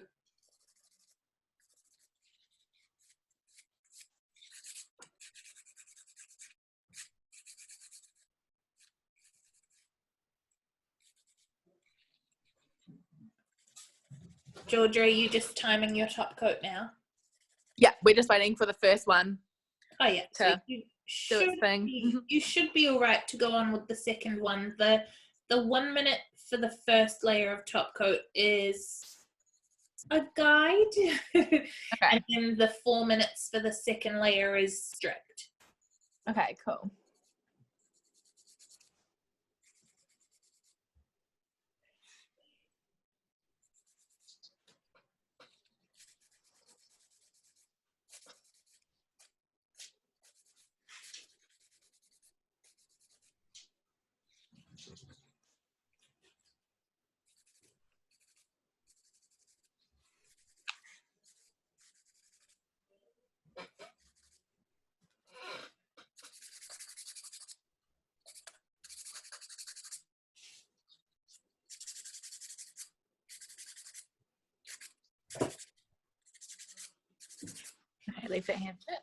Georgia, are you just timing your top coat now? Yeah, we're just waiting for the first one. Oh yeah, so To you do its thing. you should be all right to go on with the second one. The 1 minute for the first layer of top coat is a guide, and then the 4 minutes for the second layer is strict. Okay, cool. Okay, leave that hand fit.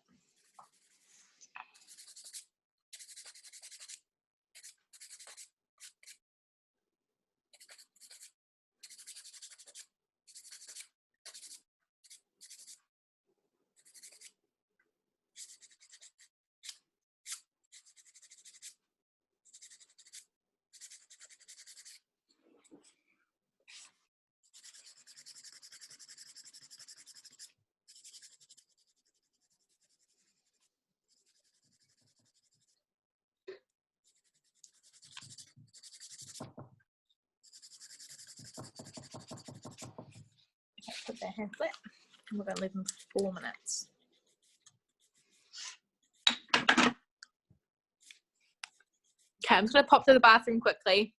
Put that hand flat. And we're going to leave them for 4 minutes. Okay, I'm just going to pop to the bathroom quickly.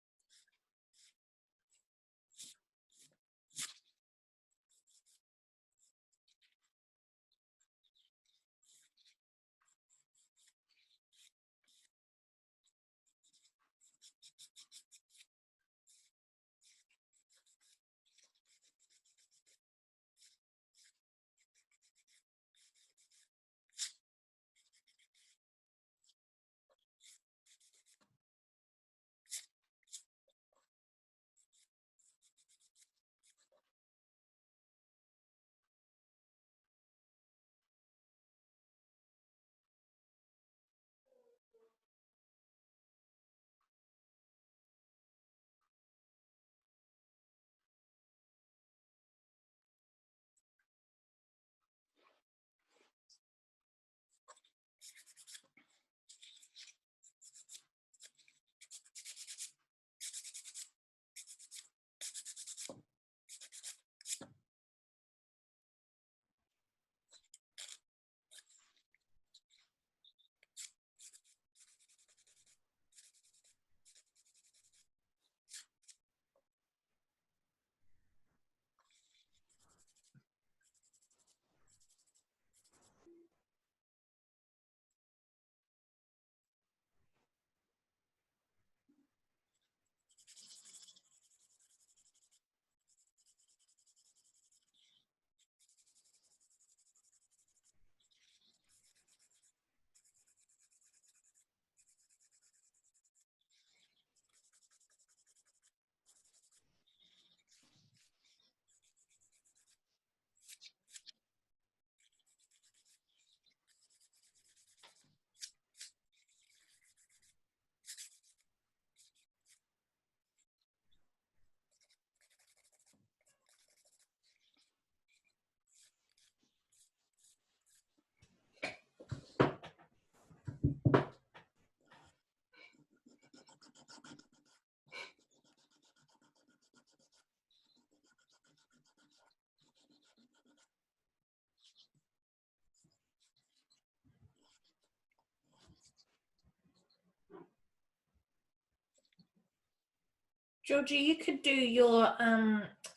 Georgie, you could do your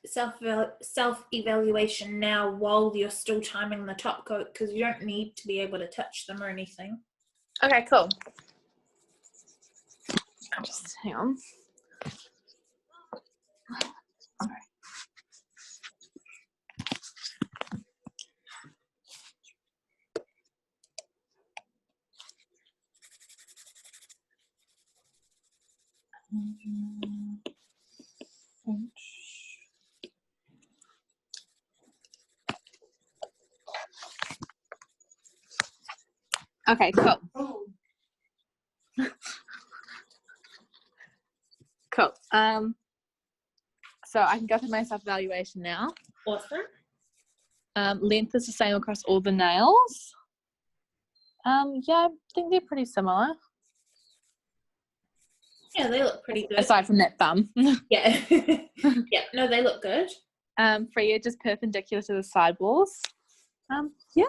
self evaluation now while you're still timing the top coat, because you don't need to be able to touch them or anything. Okay, cool. Just hang on. Okay, cool. Cool. So I can go through my self-evaluation now. Awesome. Length is the same across all the nails. Yeah, I think they're pretty similar. Yeah, they look pretty good. Aside from that thumb. Yeah. Yeah, no, they look good. Freya just perpendicular to the sidewalls. Yeah.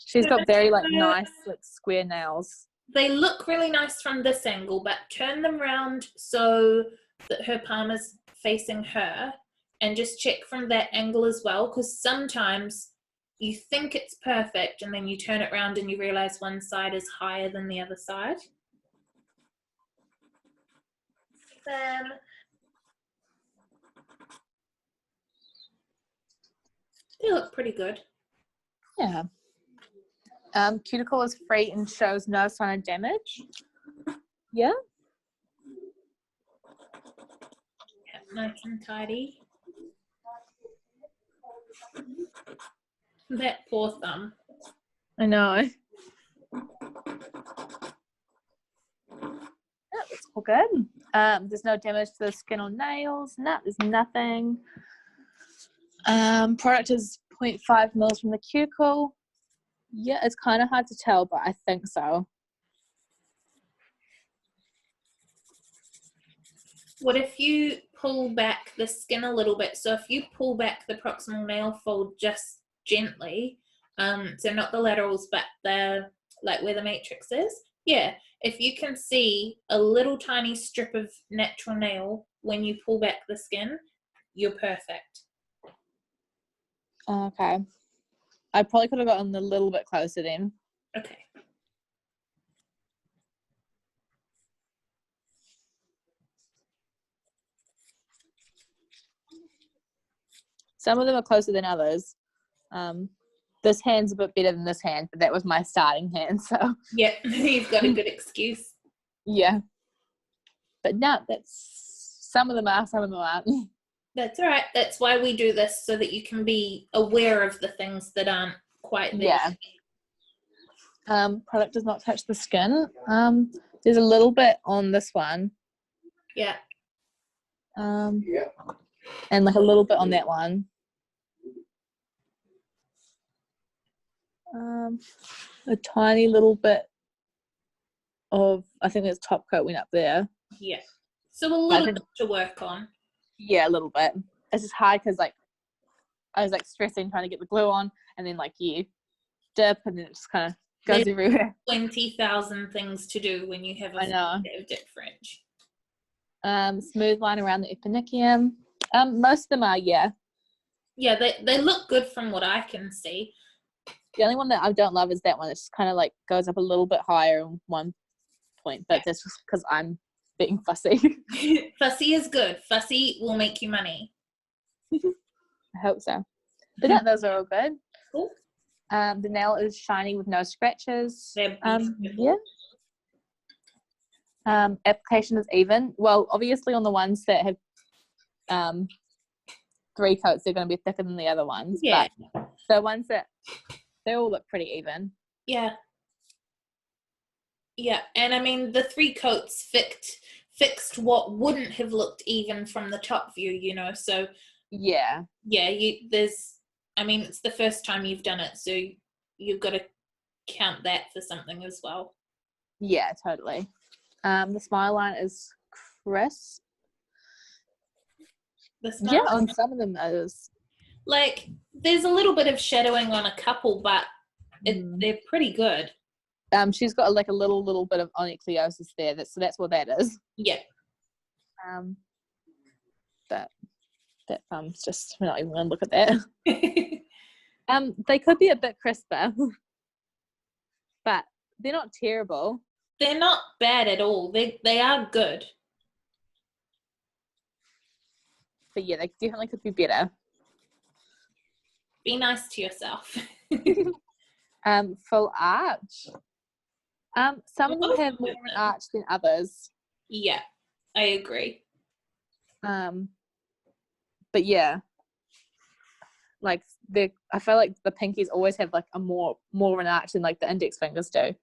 She's got very like nice like square nails. They look really nice from this angle, but turn them round so that her palm is facing her, and just check from that angle as well, because sometimes you think it's perfect and then you turn it around and you realize one side is higher than the other side. Then they look pretty good. Yeah. Cuticle is free and shows no sign of damage. Yeah. Yeah, nice and tidy. That poor thumb. I know. Yeah, it's all good. There's no damage to the skin or nails. No, there's nothing. Product is 0.5 mils from the cuticle. Yeah, it's kind of hard to tell, but I think so. What if you pull back the skin a little bit? So if you pull back the proximal nail fold just gently, so not the laterals, but the like where the matrix is. Yeah, if you can see a little tiny strip of natural nail when you pull back the skin, you're perfect. Okay. I probably could have gotten a little bit closer then. Okay. Some of them are closer than others. This hand's a bit better than this hand, but that was my starting hand, so. Yeah, you've got a good excuse. Yeah. But no, some of them are, some of them aren't. That's all right. That's why we do this, so that you can be aware of the things that aren't quite there. Yeah. Product does not touch the skin. There's a little bit on this one. Yeah. And like a little bit on that one. A tiny little bit of, I think it's top coat went up there. Yeah. So a little bit to work on. Yeah, a little bit. It's just hard because like I was like stressing trying to get the glue on, and then like you dip and then it just kind of goes everywhere. 20,000 things to do when you have a bit of dip French. Smooth line around the epinicium. Most of them are, yeah. Yeah, they look good from what I can see. The only one that I don't love is that one. It just kind of like goes up a little bit higher in one point, but that's just because I'm being fussy. Fussy is good. Fussy will make you money. I hope so. But yeah, those are all good. Cool. The nail is shiny with no scratches. Yeah. Application is even. Well, obviously on the ones that have 3 coats, they're going to be thicker than the other ones. Yeah. But the ones that, they all look pretty even. Yeah. Yeah, and I mean the 3 coats fixed what wouldn't have looked even from the top view, you know. So yeah, it's the first time you've done it, so you've got to count that for something as well. Yeah, totally. The smile line is crisp. Yeah, on some of them it is. Like there's a little bit of shadowing on a couple, but they're pretty good. She's got like a little bit of onyxiosis there. So that's what that is. Yeah. That thumb's just, we're not even going to look at that. They could be a bit crisper, but they're not terrible. They're not bad at all. They are good. But yeah, they definitely could be better. Be nice to yourself. Full arch. Some of them have more of an arch than others. Yeah, I agree. But yeah, like I feel like the pinkies always have like a more of an arch than like the index fingers do.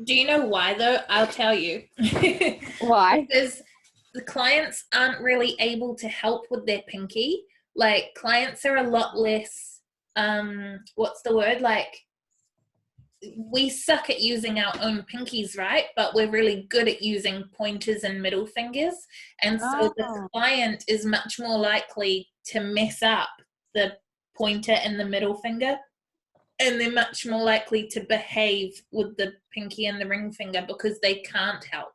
Do you know why though? I'll tell you. Why? Because the clients aren't really able to help with their pinky. Like clients are a lot less, what's the word? Like we suck at using our own pinkies, right? But we're really good at using pointers and middle fingers. And so the client is much more likely to mess up the pointer and the middle finger. And they're much more likely to behave with the pinky and the ring finger because they can't help.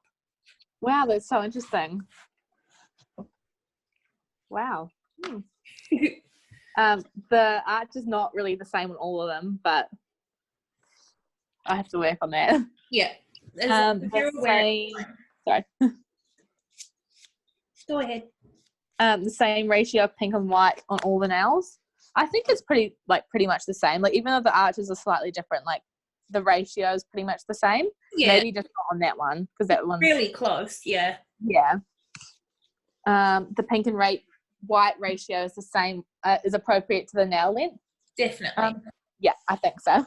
Wow, that's so interesting. Wow. The arch is not really the same on all of them, but I have to work on that. Yeah. Sorry. Go ahead. The same ratio of pink and white on all the nails. I think it's pretty much the same. Like even though the arches are slightly different, like the ratio is pretty much the same. Yeah. Maybe just not on that one because that one's really close. Yeah. Yeah. The pink and white ratio is the same. Is appropriate to the nail length. Definitely. Yeah, I think so.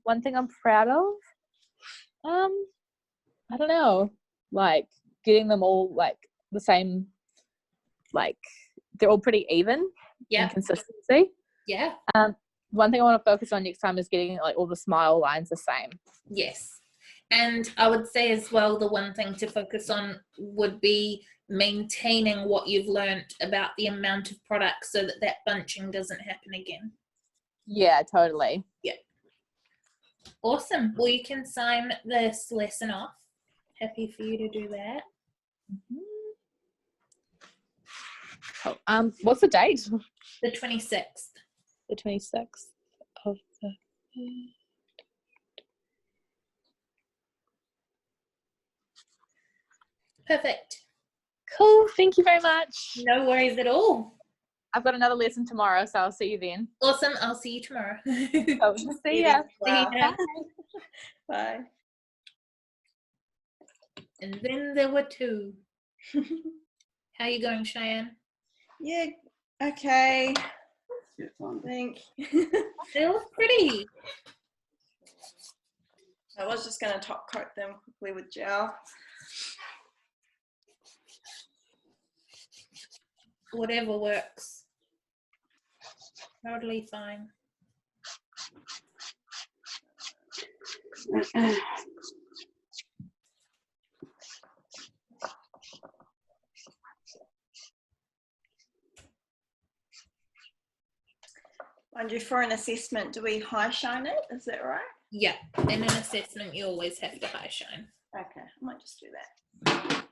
One thing I'm proud of, I don't know, like getting them all like the same, like they're all pretty even in consistency. Yeah. One thing I want to focus on next time is getting like all the smile lines the same. Yes. And I would say as well, the one thing to focus on would be maintaining what you've learned about the amount of product so that bunching doesn't happen again. Yeah, totally. Yeah. Awesome. Well, you can sign this lesson off. Happy for you to do that. Cool. What's the date? The 26th. The 26th of the... Perfect. Cool. Thank you very much. No worries at all. I've got another lesson tomorrow, so I'll see you then. Awesome. I'll see you tomorrow. Oh, see ya. Wow. See ya. Bye. And then there were two. How you going, Cheyenne? Yeah, okay. Yeah, fine. I think. They look pretty. I was just going to top coat them quickly with gel. Whatever works. Totally fine. Mind you, for an assessment, do we high shine it? Is that right? Yeah. In an assessment, you always have to high shine. Okay, I might just do that.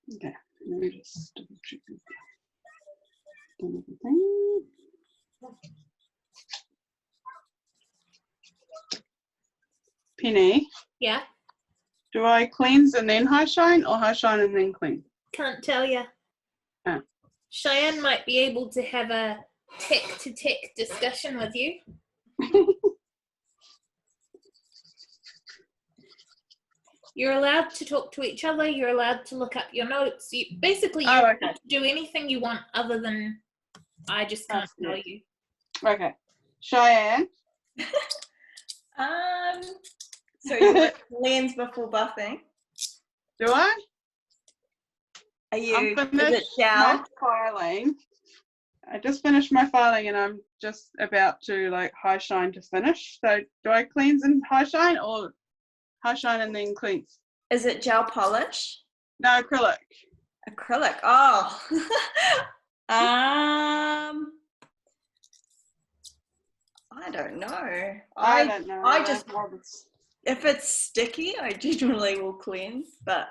Okay, let me just double check this. Done everything. Penny, Yeah. Do I cleanse and then high shine, or high shine and then cleanse? Can't tell you. Oh. Cheyenne might be able to have a tech-to-tech discussion with you. You're allowed to talk to each other. You're allowed to look up your notes. Basically, you're allowed to do anything you want other than I just can't tell you. Okay. Cheyenne? So you want cleanse before buffing? Do I? Are you? I'm Is it finished gel? my filing. I just finished my filing and I'm just about to like high shine to finish. So do I cleanse and high shine, or high shine and then cleanse? Is it gel polish? No, acrylic. Acrylic. Oh. I don't know. I don't know. I just, if it's sticky, I generally will cleanse, but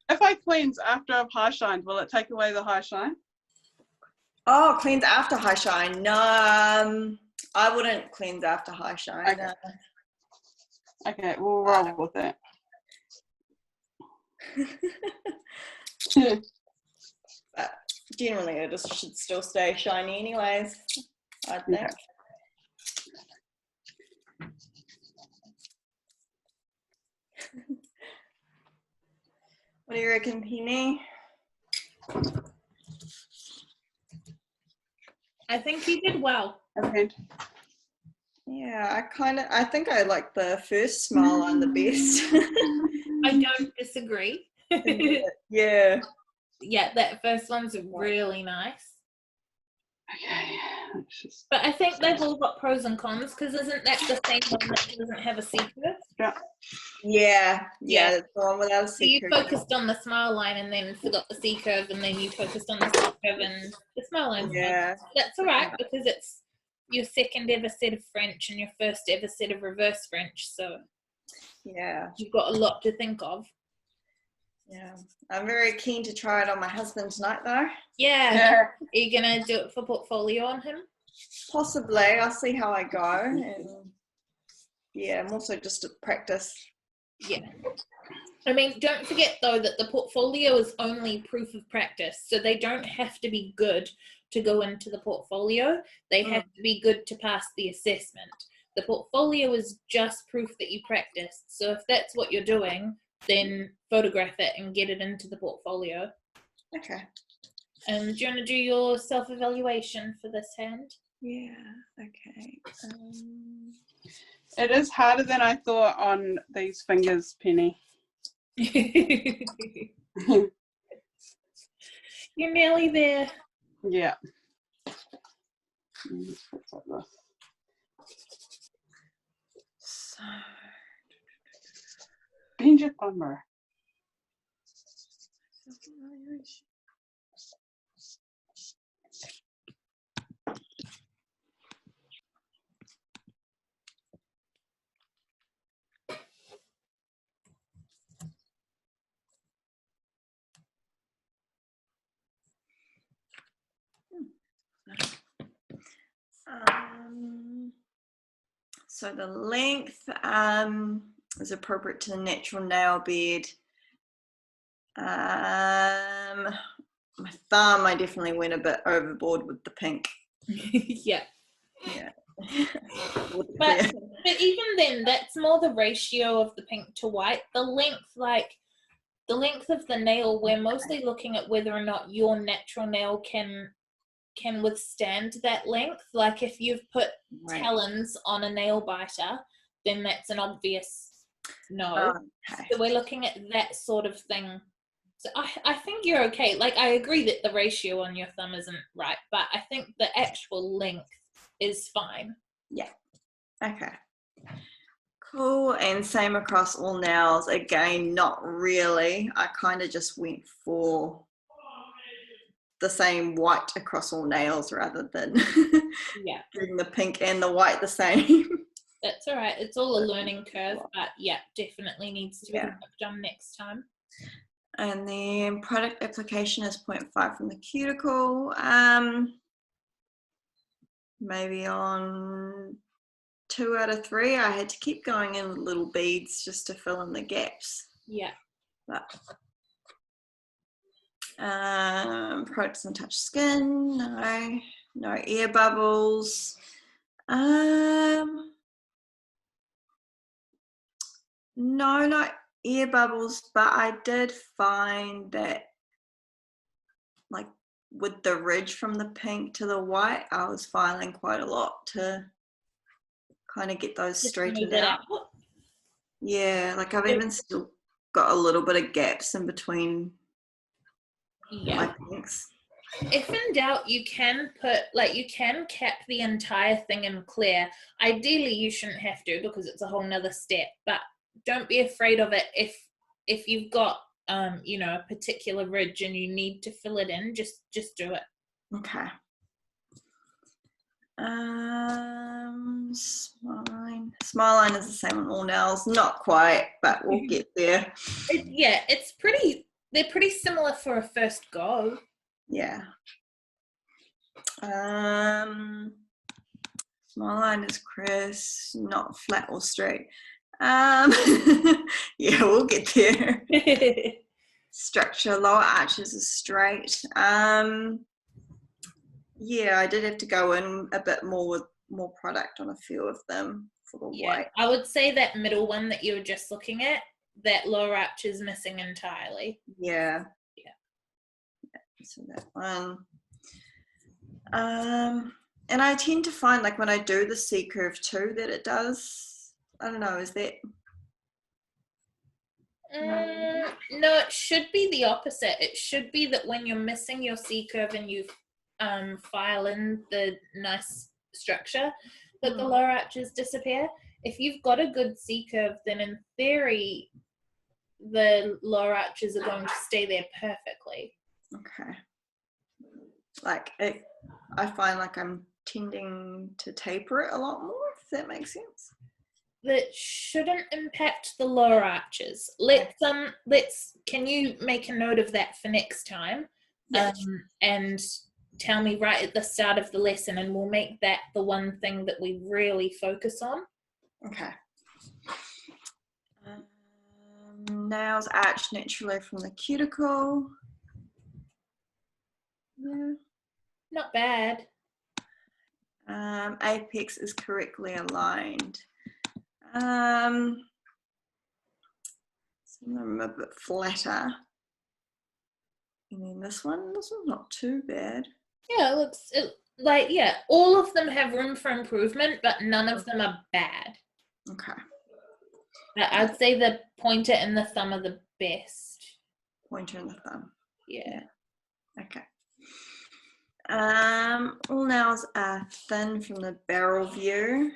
if I cleanse after I've high shined, will it take away the high shine? oh, cleanse after high shine. No, I wouldn't cleanse after high shine. Okay. Okay, we'll roll with that. But generally, it just should still stay shiny anyways, I think. Okay. What do you reckon, Penny? I think you did well. Okay. Yeah, I think I like the first smile one the best. I don't disagree. Yeah. Yeah, that first one's really nice. Okay. Let's just... But I think they've all got pros and cons, because isn't that the same one that doesn't have a secret? Yeah, that's the one without a So you secret. focused on the smile line and then forgot the C curve, and then you focused on the C curve and the smile line. Yeah. That's all right, because it's your second ever set of French and your first ever set of reverse French, so Yeah. you've got a lot to think of. Yeah. I'm very keen to try it on my husband tonight, though. Yeah. Are you gonna do it for portfolio on him? Possibly. I'll see how I go. And yeah, I'm also just to practice. Yeah. I mean, don't forget though that the portfolio is only proof of practice, so they don't have to be good to go into the portfolio. They have to be good to pass the assessment. The portfolio is just proof that you practiced. So if that's what you're doing, then photograph it and get it into the portfolio. Okay. And do you want to do your self-evaluation for this hand? Yeah. Okay. It is harder than I thought on these fingers, Penny. You're nearly there. Yeah. So, Danger bummer. so the length is appropriate to the natural nail bed. My thumb, I definitely went a bit overboard with the pink. Yeah. Yeah. But even then, that's more the ratio of the pink to white. The length of the nail, we're mostly looking at whether or not your natural nail can withstand that length. Like if you've put talons on a nail biter, then that's an obvious no. Okay. So we're looking at that sort of thing. So I think you're okay. Like I agree that the ratio on your thumb isn't right, but I think the actual length is fine. Yeah. Okay. Cool. And same across all nails. Again, not really. I kind of just went for the same white across all nails rather than doing the pink and the white the same. That's all right. It's all a learning curve, but yeah, definitely needs to be done next time. And then product application is 0.5 from the cuticle. Maybe on 2 out of 3, I had to keep going in with little beads just to fill in the gaps. Yeah. But, product doesn't touch skin. No air bubbles. No, not air bubbles, but I did find that, like, with the ridge from the pink to the white, I was filing quite a lot to kind of get those Just straightened smooth it out. Yeah, like I've even still got a little bit of gaps in between Yeah. my pinks. If in doubt, you can cap the entire thing in clear. Ideally, you shouldn't have to because it's a whole nother step, but don't be afraid of it. If you've got, a particular ridge and you need to fill it in, just do it. Okay. Smile line is the same on all nails. Not quite, but we'll get there. They're pretty similar for a first go. Yeah. Smile line is Chris, not flat or straight. Yeah, we'll get there. Structure, lower arches is straight. Yeah, I did have to go in a bit more with more product on a few of them for the white. I would say that middle one that you were just looking at, that lower arch is missing entirely. Yeah. So that one. And I tend to find, like, when I do the C curve too, that it does. I don't know. Is that? No, it should be the opposite. It should be that when you're missing your C curve and you file in the nice structure, that the lower arches disappear. If you've got a good C curve, then in theory, the lower arches are going to stay there perfectly. Okay. Like, I find like I'm tending to taper it a lot more, if that makes sense. That shouldn't impact the lower arches. Can you make a note of that for next time? Yes. And tell me right at the start of the lesson, and we'll make that the one thing that we really focus on. Okay. Nails arch naturally from the cuticle. Yeah. Not bad. Apex is correctly aligned. Some of them are a bit flatter. And then this one's not too bad. Yeah, all of them have room for improvement, but none of them are bad. Okay. I'd say the pointer and the thumb are the best. Pointer and the thumb. Yeah. Okay. All nails are thin from the barrel view.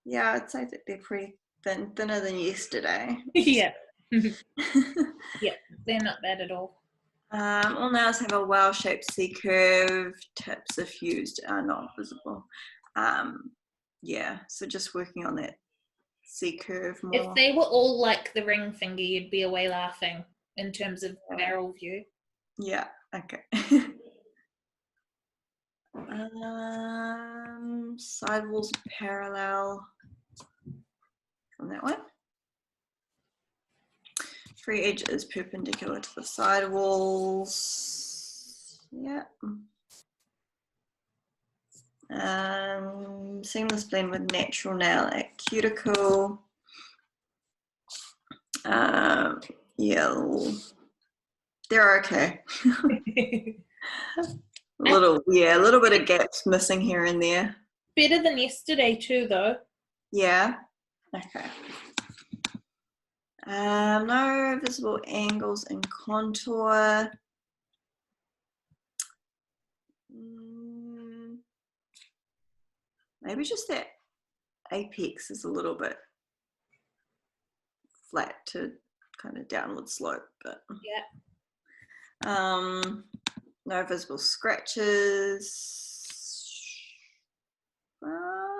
Yeah, I'd say that they're pretty thin, thinner than yesterday. Yeah. Yeah, they're not bad at all. All nails have a well-shaped C-curve. Tips, if used, are not visible. Yeah, so just working on that C-curve more. If they were all like the ring finger, you'd be away laughing in terms of barrel view. Yeah, okay. Sidewalls parallel from that one. Free edge is perpendicular to the sidewalls. Yeah. Seamless blend with natural nail at cuticle. Yeah, they're okay. A little bit of gaps missing here and there. Better than yesterday too, though. Yeah. Okay. No visible angles in contour. Maybe just that apex is a little bit flat to kind of downward slope, but yeah. No visible scratches.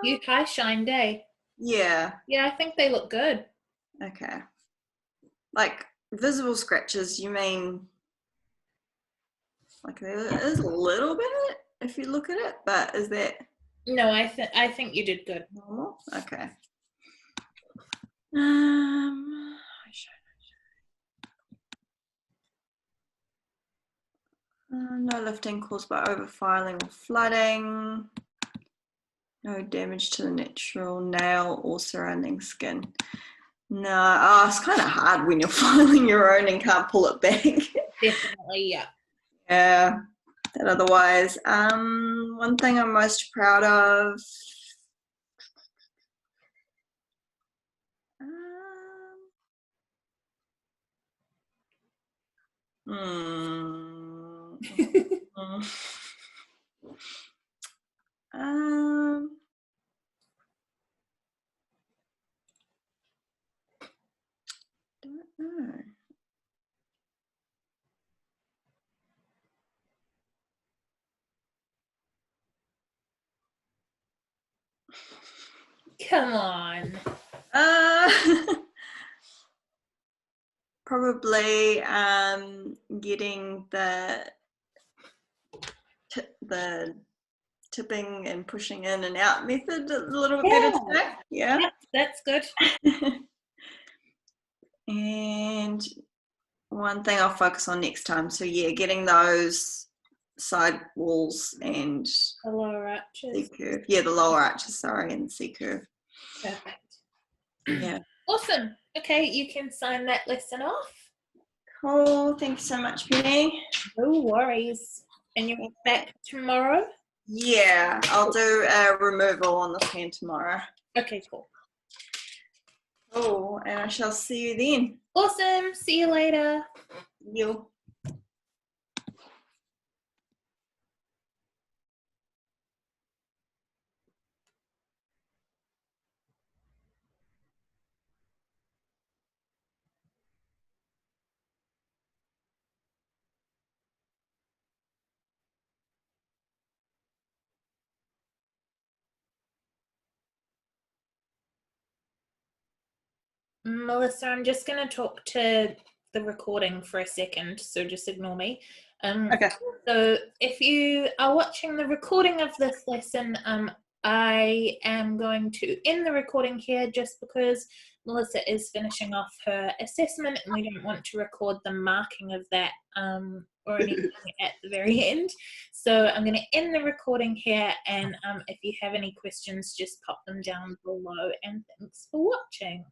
You high shine day. Yeah. Yeah, I think they look good. Okay. Like visible scratches, you mean like there is a little bit if you look at it, but is that? No, I think you did good. Normal? Okay. No lifting caused by overfiling or flooding. No damage to the natural nail or surrounding skin. No, it's kind of hard when you're filing your own and can't pull it back. Definitely, yeah. Yeah, that otherwise. One thing I'm most proud of. Don't know. Come on. Probably getting the tipping and pushing in and out method a little bit better today. Yeah. Yep, that's good. And one thing I'll focus on next time. So yeah, getting those side walls and The lower arches. C-curve. Yeah, the lower arches, sorry, and C-curve. Perfect. Yeah. Awesome. Okay, you can sign that lesson off. Cool. Thank you so much, Penny. No worries. And you're back tomorrow? Yeah, I'll do a removal on this hand tomorrow. Okay, cool. Oh, and I shall see you then. Awesome. See you later. You. Melissa, I'm just going to talk to the recording for a second, so just ignore me. Okay. So if you are watching the recording of this lesson, I am going to end the recording here just because Melissa is finishing off her assessment and we don't want to record the marking of that or anything at the very end. So I'm going to end the recording here, and if you have any questions, just pop them down below, and thanks for watching.